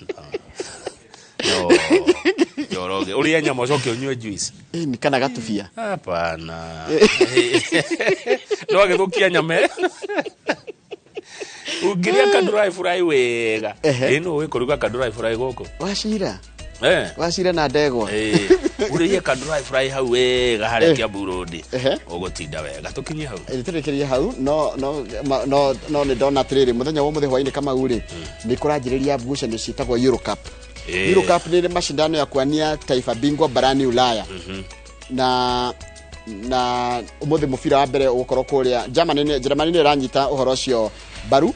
Yoroge uria nyama ucoke unywe juice ni kana gatubia hapana no agithukia nyama ugiria ka dry fry wega ino we kuruga ka dry fry goko washira washira na ndegwa uria ka dry fry hau wega haria kia burodi ugutinda wega tukinye hau itirekeria hau no ni dona triri muthenya wo muthi hwaini kama uri ni kuranjiriria busha ni citagwo Euro Cup Euro Cup ni mashindano ya kuania taifa bingwa barani Ulaya na umuthi mufira wa mbere ukorwo kuria Germany ni ranyita uhoro ucio baru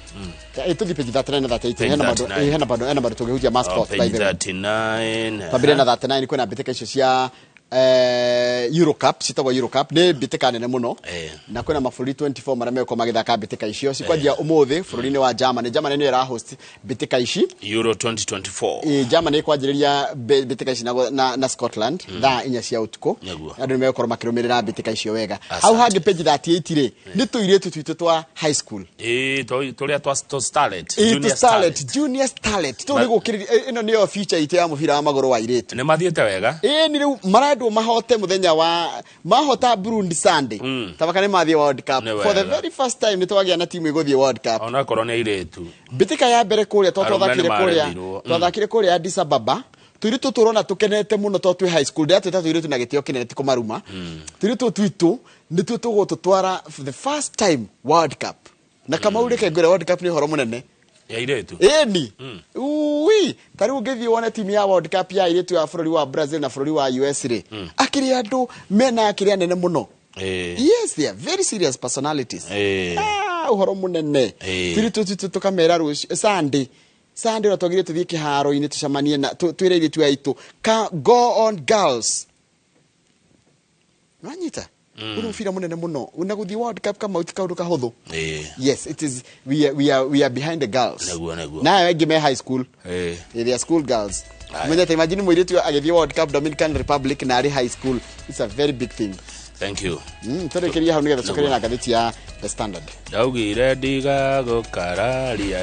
tuthi page 39 hena bado tugehuja mascot by the 39 pabire na 39 kwena biteka icio cia Euro Cup citagwo Euro Cup ni bitika nene muno na kwena mabũrũri 24 marame ko magithaka bitika icio cikwanjia umuthi bũrũri-inĩ wa Germany ni ra host bitika ici Euro 2024 Germany kwanjĩrĩria bitika ici na Scotland thaa 4 cia utuku andu ni mekorwo makirumirira bitika icio wega hau hangi page 38 ri ni tuiretu twitu twa high school turia twa starlet junior starlet tu ni gukiriria ino niyo future ite ya mubira wa maguru wa iretu ni mathiete wega ni riu marandu mahote muthenya wa mahota Burundi Sunday tabakane mathie World Cup for the very first time nitwagia na timu iguthie World Cup ona korone iretu bitika ya mbere kuria twathakire kuria Addis Ababa turitu turona tukenete muno to twi high school ndia turitu na gitio kinene tiko maruma turitu twitu nitu tugututwara for the first time World Cup na kama ureke ngore World Cup ni horo munene ya iretu ni tariu ngithi wona timu ya World Cup ya iretu ya bũrũri wa Brazil na bũrũri wa USA akiri andu mena akiri anene muno yes they are very serious personalities uhoro munene turitu tukamera rucio Sunday ratogire tuthie kiharo-ini tucamanie na twire tu aitu ka go on girls nanyita uru fira munene muno una guthi World Cup kama utikaundu kahuthu yes it is we are behind the girls naguo na wengi me high school they are school girls Mwenye imagine mwiritu agithie World Cup Dominican Republic na ari high school. It's a very big thing. Thank you. Turekeria hau nigetha cokere na gatheti ya The Standard. Ndaugire ndiga gukararia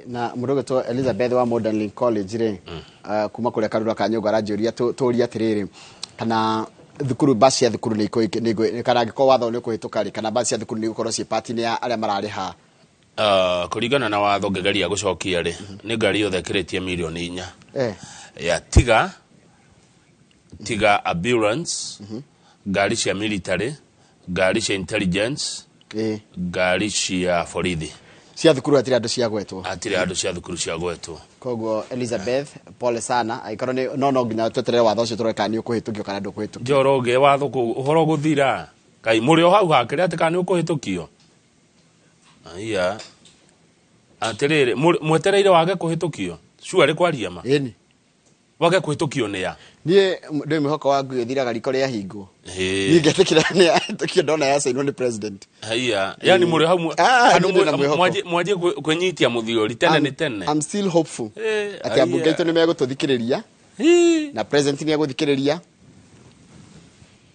na mudogo to Elizabeth wa Modern Link College re kuma kuria Karura ka Nyongo aranjuria turia atiriri kana thukuru basi ya thukuru ni kana ngiko watho ni kuhituka ri kana basi ya thukuru ni gukorwo ci party ni ya aria marari ha kuringana na watho ngegeria gucokia ri ni ngari yothe kiretie milioni 4 ya tiga ambulance ngari cia military ngari cia intelligence ngari cia borithi cia thukuru atiri andu cia gwetwo cia thukuru cia gwetwo koguo Elizabeth pole sana aikoro ni no nginya tweterere watho ucio tureka ni ukuhitukio kana ndukuhitukio njoroge watho uhoro guthira kai muri o hau hakire ati kana ni ukuhitukio aya atirire mwetereire wage kuhitukio sure kwaria ma eni wage kuhitukio ni ya nie ndio mihoko wangu ithiraga riko ria hingo ni ngetikira ni tukio ndona ya sainwo ni president aya yani muri hau mwaje kwenyitia muthiori tene ni tene I'm still hopeful ati abunge itu ni megututhikiriria na president ni aguthikiriria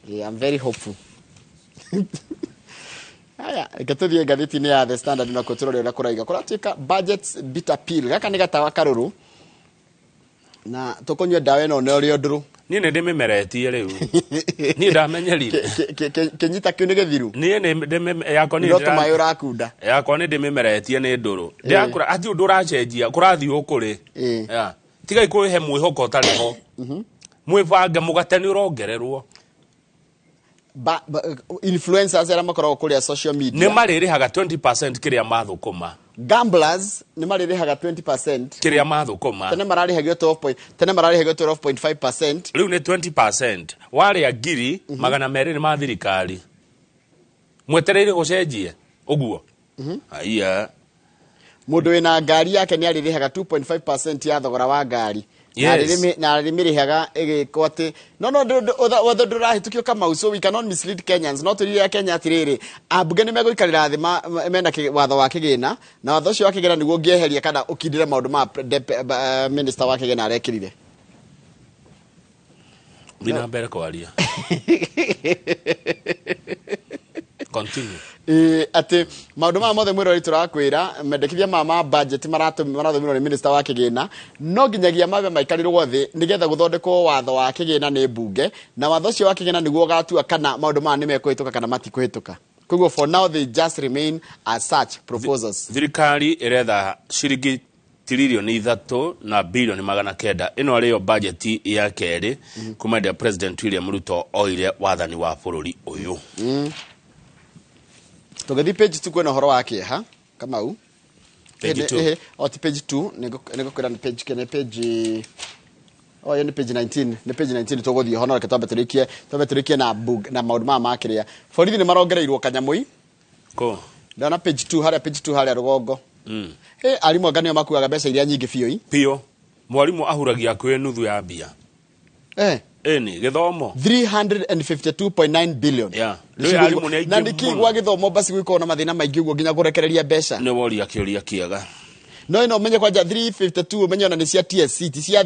I'm very hopeful. Haya, ikatuthie gatheti ni ya The Standard na kuturore na kuraiga kuratika budget bitter pill gaka ni gatawa karuru na tukonywe dawa eno ne ori oduru ni ne ndimemeretie riu ni ndamenyerire kenyita kiu ni githiru ni ne yako ni ndoto mayura akunda yako ni ndimemeretie ni nduru ndiakura ati nduracenjia kurathi ukuri ya tiga ikuhe mwihoko tariho mwivange mugateni urongererwo influencers era makoro kuria social media ne maririhaga 20% kiria mathukuma gamblers ni maririhaga 20% kiria mathukuma tene mararihagio 12.5% riu ni 20% wari agiri magana meri ni mathirikari mwetereire gucenjie uguo aya mundu wina ngari yake ni aririhaga 2.5% ya thogora wa ngari na arimirihaga igiko ati no othe ndurahitukio kama uso we cannot mislead Kenyans not really Kenya atiriri abunge ni meguikarira thi mena watho wa kigina na watho cio wa kigina niguo ngieheria kana ukindire maundu ma minister wa kigina arekirire bina mbere kwaria continue ati maundu ma mothe mwiro turakwira mendekithia ma budget marathumirwo ni minister wa kigina no nginyagia mabe maikarirwo thi nigetha guthondekwo watho wa kigina ni bunge na watho cio wa kigina niguo gatua kana maundu ma nimekuhituka kana matikuhituka koguo for now they just remain as such proposals thirikari iretha ciringi trilioni 3 na bilioni 900 ino ariyo budget ya keri kuma dia president William Ruto oire wathani wa bururi uyu togethi page 2 kwena horo wake ha kama u page 2 oti page 2 nego kwira ni page kene page ni page 19 ni page 19 togothi hono reke twambeturikie na maundu ma kiria borithi ni marongereirwo kanyamui ko ndana page 2 haria rugongo arimu anganio makuaga mbeca iria nyingi pio mwarimu ahuragia kwe nuthu ya mbia eni githomo 352.9 billion na nikigwa githomo basi gwiko na mathina maingi uguo nginya gurekereria mbeca ni wori akiuria kiaga no ino menye kwanja 352 menye ona ni cia TSC ti cia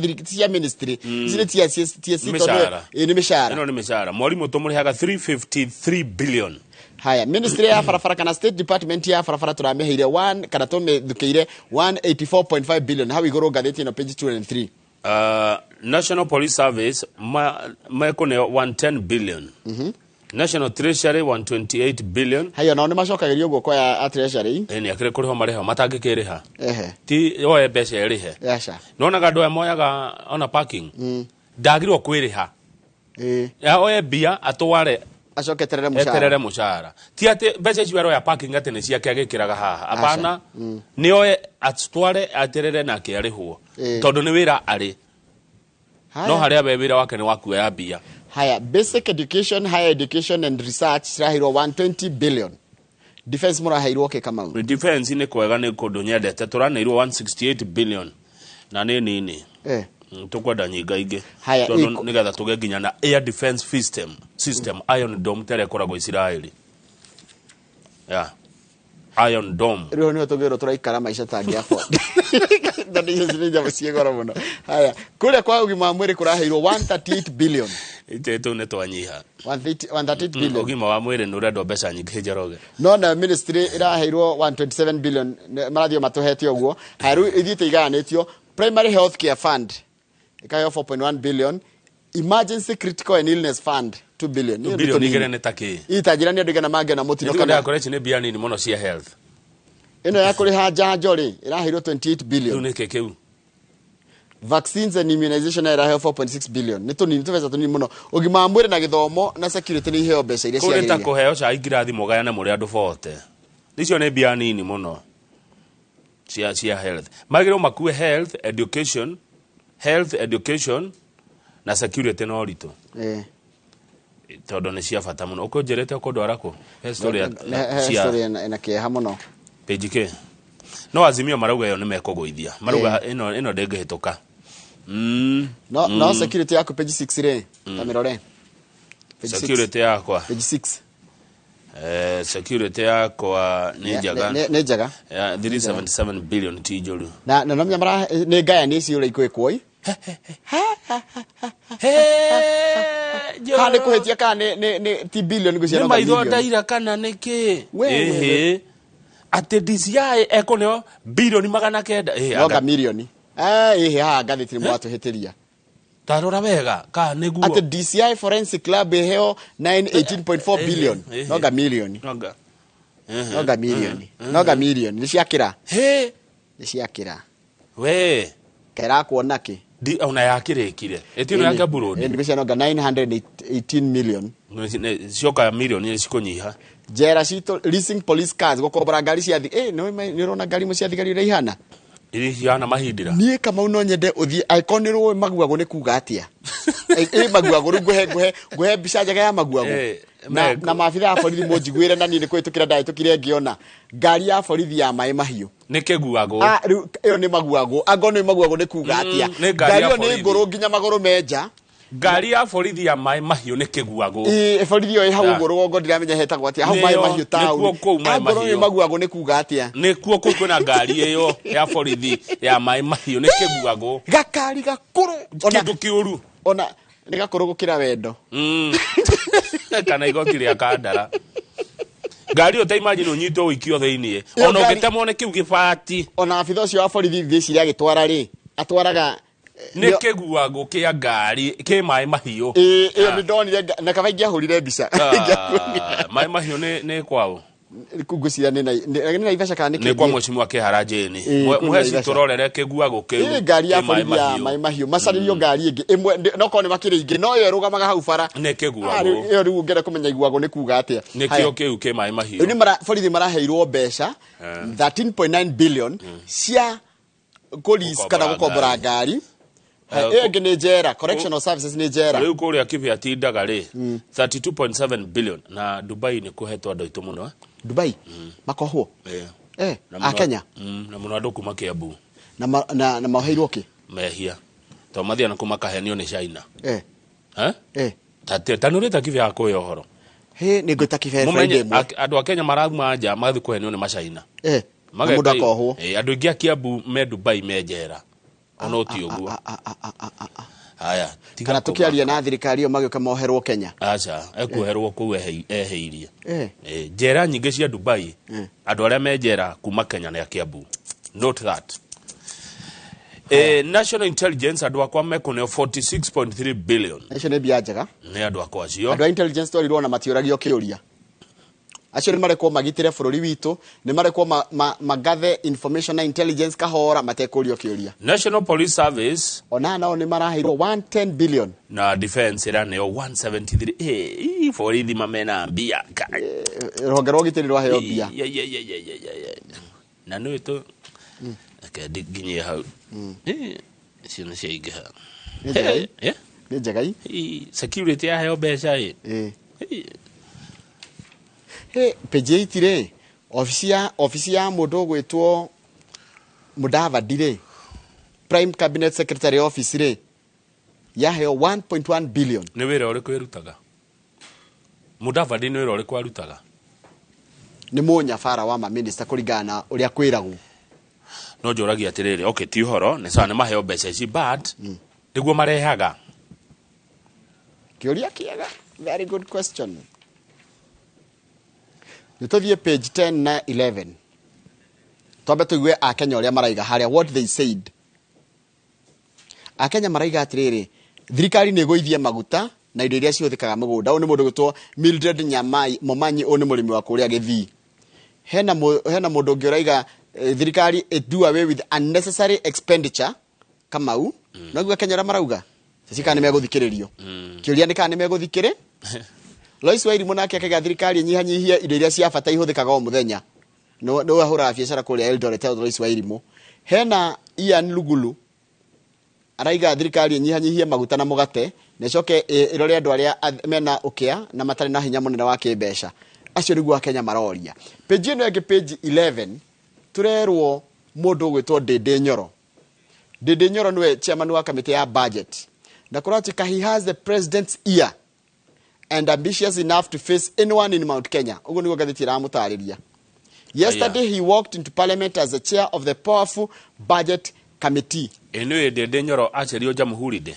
ministry cire TSC ni mishara ino ni mishara mwarimu tumurihaga 353 billion haya ministry ya farafara kana state department ya farafara turameheire 1 kana tumethukeire 184.5 billion how igoro gatheti ino page 2 and 3 National Police Service maikone 110 billion National Treasury 128 billion hayo no ni macokagirio guo kwa treasury eni akire kuriho mareho matangikiriha ti oe mbeca erihe nona gado moyaga ona parking ndagirwo kwiriha ya oe bia atware acoketerere mushara ti ati mbeca icio ya parking ati ni ciake agikiraga haha apana ni oe atware aterere na kiarihwo tondu ni wira ari no haria wira wake ni wakuya bia haya basic education higher education and research rahirwo 120 billion defense murahairwo ke kama defense ni kwega ni kundu nyendete turaneirwo 168 billion na ni nini tukwenda nyinga ingi tondu nigetha tuge nginya na air defense system Iron Dome tere koragwo Israeli Iron Dome Rio ni otogero turaikara maisha tangi afo ndani hizo nja msiegora muno haya kule kwa ugima wa mwiri kuraheirwo 138 billion iteto ne twanyiha 138 billion ugima wa mwiri no rendo mbeca nyingi Njoroge no na ministry iraheirwo 127 billion marathio matuhete uguo haru ithite iganetio primary health care fund ikayo 4.1 billion emergency critical and illness fund 2 billion ni billion igere ne take itajira ni ndigana mage na mutino kana college ne biani ni mono cia health ino ya kuri haja jori iraheirwo 28 billion ne kekeu vaccines and immunization iraheirwo 4.6 billion ni tunini tuveza tunini muno ugima mwire na githomo na security ni iheo mbeca iria cia kureta kuheo cha ingirathi mugayana muri andu bote nicio ne biani ni muno cia health magiro makue health education na security no rito todo ne cia fata muno ukonjerete ukondwara ko historia na kieha muno page ke no Azimio marauga yo nimekugoithia marauga ino ndengehituka no security yako page 6 re tamirore security yako page 6 security yako ni jaga 377 billion tijuru na nomya mara ne gaya ni cio iko ikoi hande kuhetia kana ne ti billion gucia no maitho ndaira kana niki ate DCI ekoneo billion magana kenda aga milioni ngathiti ni mwatu hitiria tarora wega ka neguo ate DCI forensic club heo 18.4 billion noga milioni noga milioni ni ciakira ni ciakira we kera kuona ki di ona yakirekire etino yanga burodi ndibisha noga 918 million sioka milioni cikonyiha jera cito leasing police cars gukobora ngari cia thi ni rona ngari mu cia thigari ira ihana iri yana mahindira nie kama uno nyende uthie ikonirwo maguago ne kuga atia maguago nguhe mbica njega ya maguago na maabitha ya borithi munjiguire na ni kwitukira ndaitukire ngiona ngari ya borithi ya mai mahiu nikeguago iyo ni maguago agono ni maguago ne kuga atia ngari yo ni nguru nginya maguru menja ngari ya borithi ya mai mahiu nikeguago borithi yo hau nguru gongo ndiramenya hetagwo atia hau mai mahiu tauni agoro ni maguago ne kuga atia nikuo kwina ngari iyo ya borithi ya mai mahiu nikeguago gakari gakuru kindu kiuru ona ni gakuru gukira wendo kana igoti ria kandara ngari yo ta imagine unyitwo wikio thiini ona ugitemwo ne kiu gibati ona afitha ucio wa borithi thici ria gitwara ri atwaraga nikeguago kia ngari ke mai mahiu iyo ni ndonire na kabaingia hurire mbica mai mahiu ne kwao kugucia ni ivesha kana ni kwa mheshimiwa wa Kiharajeni muheci turorere keguago ke ngari ya borithi ya mai mahiu macaririo ngari ingi imwe no ko ni makiri ingi no yo rugamaga hau bara ne keguago iyo riu ngere kumenya iguago ni kuga atia ni kio keu ke mai mahiu ni borithi maraheirwo mbeca 13.9 billion cia police kana gukombora ngari ege ni jera correctional services ni jera riu kuria kibia tindaga ri 32.7 billion na Dubai ni kuhetwa andu itu muno Dubai makohwo a Kenya na muno andu kuma Kiambu na maheirwo ki mehia to mathia na kuma kahenio ni China tanurita kibia kuyo horo ni ngota kibia Friday andu a Kenya maraguma nja mathi kuhenio ni Machaina muda kohwo andu ingi a Kiambu me Dubai me jera ono ti uguo haya kana tukiaria na thirikari yo magioka moherwo Kenya acha ekuherwo ku eheirie jera nyingi cia Dubai andu aria me jera kuma Kenya na Kiambu note that national intelligence andu akwa mekoneo 46.3 billion acio ni bia njega ni andu akwa cio andu intelligence twarirwo na matioragio kiuria acio ni marekwo magitire bururi witu ni marekwo magathe information na intelligence kahora matekurio kiuria National Police Service ona nao ni maraheirwo 110 billion na defense era neo 173 borithi mamena mbia rohonge rwa gitiri rwaheo mbia na no ito ginye hau sio cia ingiha ni njegai security ya heo mbeca page 8 re ofisi ya mundu gwitwo Mudavadi re prime cabinet secretary office re ya heo 1.1 billion ni wira uri kwirutaga Mudavadi nĩ wĩra ũrĩkũ arutaga? Nĩ mũnyabara wa maminista kũringana ũrĩa kwĩragwo. No njũragia atĩrĩrĩ, okay, ti ũhoro nĩ sawa nĩ maheo mbeca ici but nĩguo marehaga. Kĩũria kĩega, very good question. Nĩtũthiĩ page 10 na 11. Twambe tũigue Akenya ũrĩa maraiga harĩa what they said. Akenya maraiga atĩrĩrĩ, thirikari nĩ ĩgũithie maguta na indo iria cihũthĩkaga mũgũnda. Ũyũ nĩ mũndũ gwĩtwo Mildred Momanyi, ũyũ nĩ mũrĩmi wa kũrĩa Gĩthii. Hena mũndũ ũngĩ ũraiga thirikari do away with unnecessary expenditure. Kamau, naguo Kenya ũrĩa marauga cicika nĩ megũthikĩrĩrio. Kĩũria nĩ kana nĩ megũthikĩrĩ? Lois Wairimu nake akaiga thirikari nyihanyihie indo iria cia bata ihũthĩkaga o mũthenya. No ahũra biacara kũrĩa Eldoret Lois Wairimu. Hena Ian Lugulu araiga thirikari nyihanyihie maguta na mũgate na coke irore andũ arĩa mena ũkĩa na matarĩ na hinya mũnene wa kĩmbeca. Acio nĩguo Akenya maroria. Page ĩno ĩngĩ page 11 turerwo mũndũ gwĩtwo Ndĩndĩ Nyoro. Ndĩndĩ Nyoro nĩwe chairman wa kamĩtĩ ya budget. Na kũratika he has the president's ear and ambitious enough to face anyone in Mount Kenya. Ũguo nĩguo ngathĩti ĩramũtarĩria. Yesterday he walked into parliament as the chair of the powerful budget committee. Ĩno Ndĩndĩ Nyoro aciario Jamhuri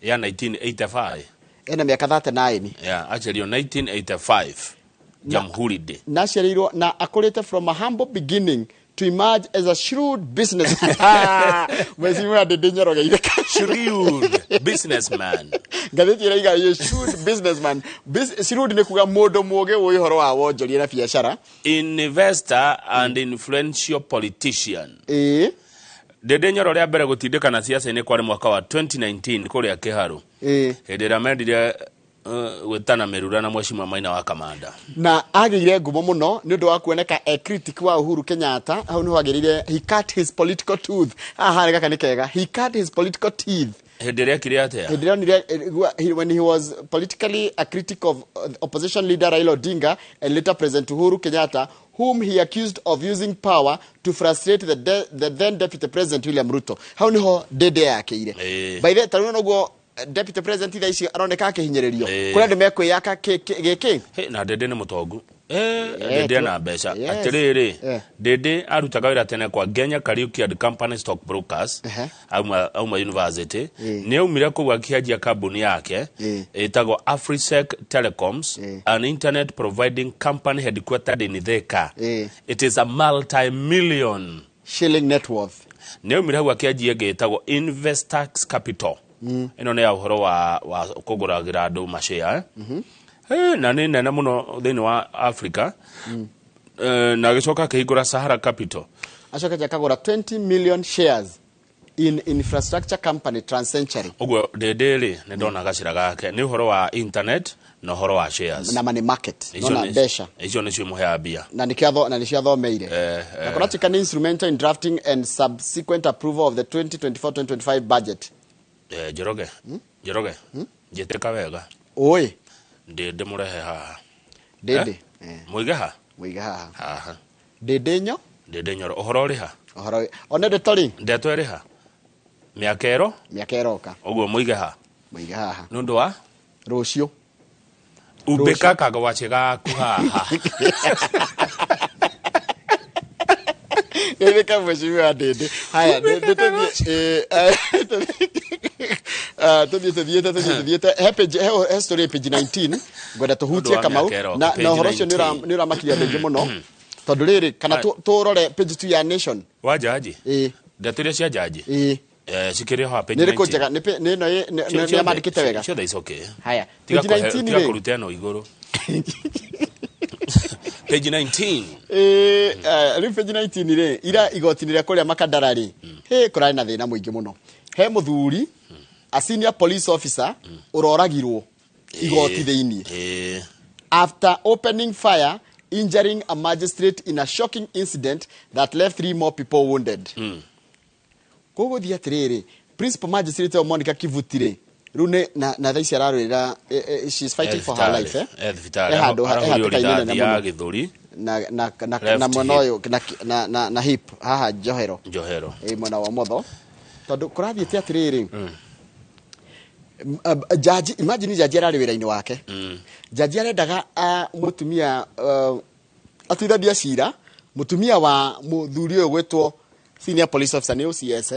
ya 1985. Ena miaka 39. Yeah, aciario 1985. Jamhuri na aciarirwo na akũrĩte from a humble beginning to emerge as a shrewd businessman. Mwesimu Ndĩndĩ Nyoro geitheka. Shrewd businessman. Ngathĩti ĩraiga ye shrewd businessman. Shrewd nĩ kuga mũndũ mũũgĩ wĩ ũhoro wa wonjoria na biacara. Investor and influential politician. Ndĩndĩ Nyoro rĩa mbere gũtindĩkana siasa-inĩ kwarĩ mwaka wa 2019 kũrĩa Kĩharũ. Hĩndĩ ĩrĩa mendire gwĩtana mĩrura na Mheshimiwa Maina wa Kamanda. Na agĩire ngumo mũno nĩ ũndũ wa kuoneka critic wa Uhuru Kenyatta. Hau nĩ agĩrire he cut his political tooth. Harĩ gaka nĩ kega. He cut his political teeth. Hĩndĩ ĩrĩa kĩrĩa atĩa? Hĩndĩ ĩrĩa when he was politically a critic of opposition leader Raila Odinga and later President Uhuru Kenyatta, whom he accused of using power to frustrate the then deputy president William Ruto. Hau niho Ndĩndĩ yakĩire. By the time noguo deputy president tha ici aroneka akihinyererio kũrĩa andũ mekwĩyaka gĩkĩ. Na Ndĩndĩ nĩ mũtongu. Ndĩndĩ na mbeca. Atĩrĩrĩ, Ndĩndĩ arutaga wĩra tene kwa Kenya Kariuki and Company Stock Brokers auma university. Nĩ aumire kũu akĩanjia kambuni yake ĩtagwo Afrisec Telecoms, an internet providing company headquartered in Thika. It is a multi-million shilling net worth. Nĩ aumire hau akĩanjia ĩtagwo Investax Capital. Ĩno nĩ ya ũhoro wa kũgũragĩra andũ mashare. Na nĩ nene mũno thĩinĩ wa Africa. Na gĩcoka kĩhingũra Sahara Capital. Acoka akagũra 20 million shares in infrastructure company Transcentury. Ũguo Ndĩndĩ nĩ ndona gacĩra gake nĩ ũhoro wa internet na ũhoro wa shares. Na money market. Na mbeca. Icio nĩcio mũhea mbia. Na nĩcio athomeire. Na kũratika nĩ instrumental in drafting and subsequent approval of the 2024-2025 budget. Njoroge. Njĩtĩka wega. Oi. Ndĩndĩ mũrehe haha. Ndĩndĩ. Mũige ha. Mũige haha. Ndĩndĩ Nyoro ũhoro ũrĩ ha. Ũhoro one ndetori. Ndeto ĩrĩ ha. Mĩaka ĩroka. Ũguo mũige ha. Mũige haha. Nĩ ũndũ wa rũciũ. Umbĩka kagwaci gaku haha. Nĩrĩka Mheshimiwa Ndĩndĩ. Haya, tuthiĩte he story page 19 ngwenda tũhutie Kamau na ũhoro ũcio nĩ ũramakiria andũ aingĩ mũno tondũ rĩrĩ kana tũrore page 2 ya Nation wa jaji. Ndeto iria cia jaji cikĩrĩ ho page 19 nĩ njega nĩ mandĩkĩte wega ciothe icoke. Haya, page 19 tiga kũruta no igũrũ. Page 19. Rĩu page 19 rĩ ira igoti-inĩ rĩa kũrĩa Makandara rĩ kũrarĩ na thĩna mũingĩ mũno. He mũthuri a senior police officer uroragirwo igoti thĩinĩ after opening fire injuring a magistrate in a shocking incident that left 3 more people wounded. Koguo thia atĩrĩrĩ principal magistrate wa Monica Kivutire rune na thaa ici ararwĩra she is fighting for her life ya gĩthũri na mwena ũyũ na hip haha Njohero mwena wa motho tondũ kũrathiĩte atĩrĩrĩ jaji imagine jaji arari wira-ini wake jaji arendaga mutumia atuithagia cira mutumia wa muthuri uyu gwitwo senior police officer ni OCS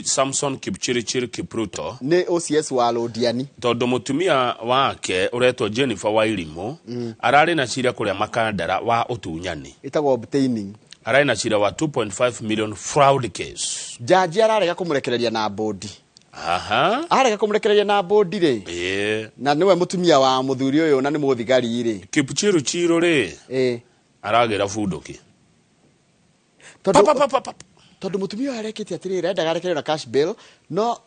Samson Kipchirchir Kipruto ni OCS wa Lodiani tondu mutumia wake uretwo Jennifer Wairimu arari na cira kuria makandara wa utunyani itagwo obtaining arari na cira wa 2.5 million fraud case jaji ararega kumurekereria na bodi arega kumurekereria na bodi ri na niwe mutumia wa muthuri uyu na ni muthigari ri Kipchirchir ri aragira funduki tondu mutumia arekete atiriri endaga arekererwo na cash bill no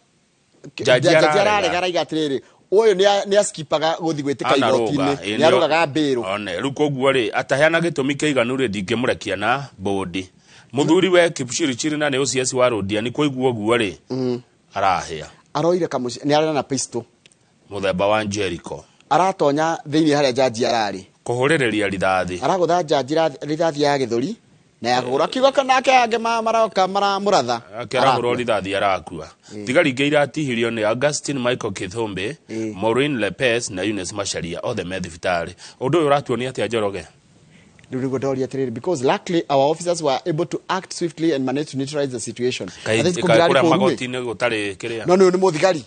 jaji ararega raiga atiriri uyu ni askipaga guthi gwitika igoti-ini ni arugaga mbiru one riu koguo ri ataheana gitumi kiiganu ri ndingimurekia na bodi muthuri we Kipchirchir na ni OCS wa Lodiani koiguo guo ri arahia aroire kamuci ni arana na pistol muthemba wa Jericho aratonya thiini haria jaji arari kuhurireria rithathi aragutha jaji rithathi ya githuri na yagura kigo kanake ange maroka muratha akera rithathi arakua tigari ngeira atihirio ni Augustine Michael Kithombe Maureen Lepes na Eunice Macharia othe me thibitari undu uyu uratuonia atia Njoroge because luckily our officers were able to act swiftly and manage to neutralize the situation. Kura magoti-ini gutari kiria no ni muthigari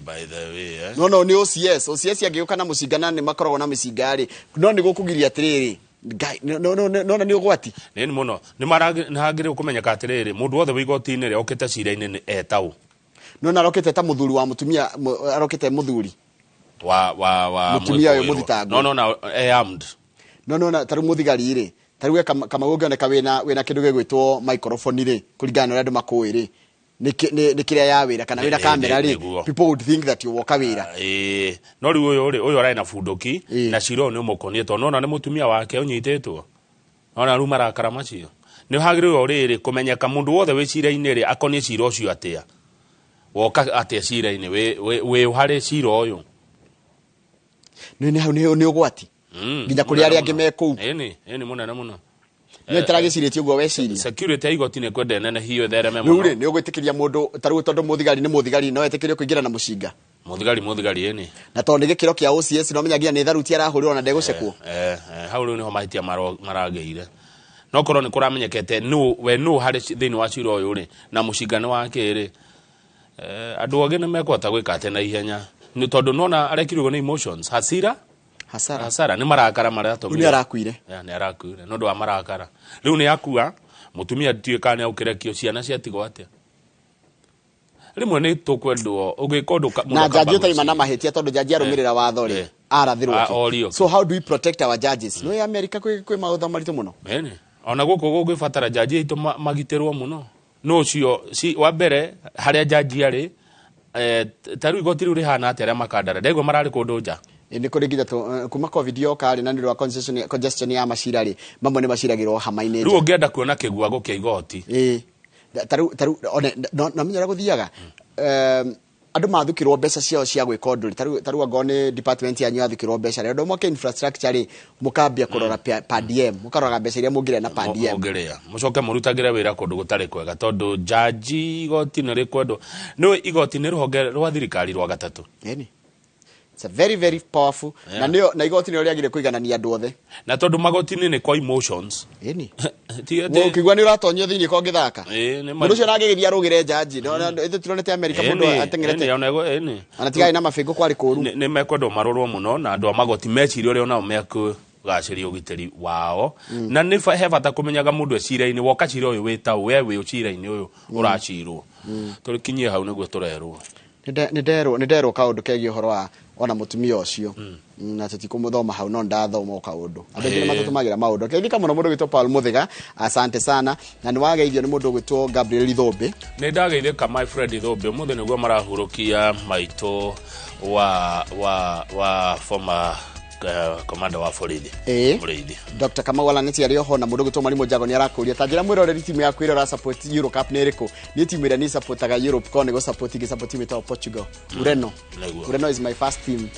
by the way no ni OCS yagiuka na mucingana ni makoragwo na micingari no ni gukugiria atiriri no ni ugwati ni muno ni maragire kumenyeka atiriri mundu wothe wigoti-ini ri okete cira-ini ni etau no na rokete ta muthuri wa mutumia arokete muthuri wa mutumia uyu muthitango no armed no taru muthigari ri taru kama ugioneka wina kindu gigwitwo microphone ri kuringana na andu makuwi ri ni kiria ya wira kana wina kamera ri people would think that you walk wira no ri uyu arai na funduki na ciro ni umukonie to no na ni mutumia wake unyitetwo ona ru marakara macio ni hagire riri kumenyeka mundu wothe wi cira-ini ri akonie cira ucio atia woka atia cira-ini we hari cira uyu ni hau ni ugwati nginya kuri aria ange meku eni muno ni taragicirĩtie uguo weciria security igoti-ini kwende nene hiyo thereme muno ni ugwitikiria mundu taru tondu muthigari ni muthigari no etikirio kuingira na mucinga muthigari eni na tondu gikiro kia OCS no menyagia ni tharuti arahurirwo na ndegucekwo hau riu niho mahitia marageire no korwo ni kuramenyekete no hari thiini wa cira uyu ri na mucinga ni wake ri andu oge ni mekwata gwika ate na ihenya ni tondu nona arekirwo ni emotions hasara ni marakara maria ni arakuire ni arakuire no ndo amarakara riu ni akua mutumia tuika ni aukirekio ciana ciatigwo atia rimwe ni tukwendwo ugikondu na jaji utaima na mahitia tondu jaji arumirira watho ri arathirwo so how do we protect our judges no ya America kwi mautho maritu muno ona guku gugibatara jaji itu magitirwo muno no cio wa mbere haria jaji ari taru igoti riu rihana atia aria makandara ndego marari kundu nja ni kuri nginya kuma covid yokari na ndirwa congestion ya macira ri mamwe ni maciragirwo hama-ini riu ungienda kuona kiguago kia igoti taru na menyera guthiaga andu mathukirwo mbeca ciao cia gwika undu taru angone department yanyu yathukirwo mbeca ri mwake infrastructure ri mukambia kurora per diem mukarora mbeca iria mungire na per diem mugiria mucoke murutagire wira kundu gutari kwega tondu jaji igoti ni rikwendo no igoti ni ruhonge rwa thirikari rwa gatatu it's a very very powerful na igoti ni riagire kuiganania andu othe na tondu magoti-ini ni kwa emotions ukigwa ni uratonyio thiini ko ngithaka mundu ucio nagigiria rugire jaji no ithu turonete America mundu atengerete anatigai na mafingo kwari kuru ni mekwendo marorwo muno na andu amagoti mecirio rio nao mekugaciria ugiteri wao na ni he bata kumenyaga mundu ecira-ini woka cira uyu witau we wi ucira-ini uyu uracirwo turikinyie hau niguo turerwo ni nderwo kaundu kegie uhoro wa ona mutumia ucio na tutikuthoma hau no ndathoma kaundu andu ngi matutumagira maundu keithika muno mundu gwitwo Paul Muthiga asante sana na ni wageithio ni mundu gwitwo Gabriel Ithombe ni ndageithika my friend Ithombe muthe niguo marahurukia maito wa former commander wa borithi Muriithi Dr. Kamawala neti ari oho na mundu gwitwo Mwalimu Jago ni arakuria tanjira mwiroreri timu yaku ira support Euro Cup ni iriku ni timu ira ni supportaga Europe ko ni go support timu ta Portugal Ureno is my first team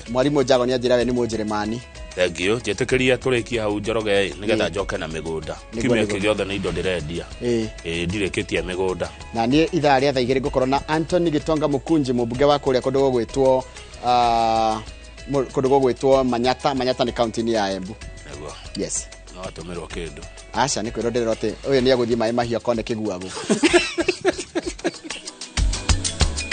Mwalimu Jago ni ajira we ni Mujeremani thank you jetekeria turikia hau Njoroge nigetha njoke na migunda kimwe kigiothe na indo ndirendia ndireketie migunda na ni ithaa ria thaa 2 ngukorwo na Anthony Gitonga Mukunji mubunge wa kuria kundu gwitwo Manyata ni county ni ya Embu yes no atumirwo kindu acha ni kwironderera ati uyu ni aguthii mai mahia kone kiguago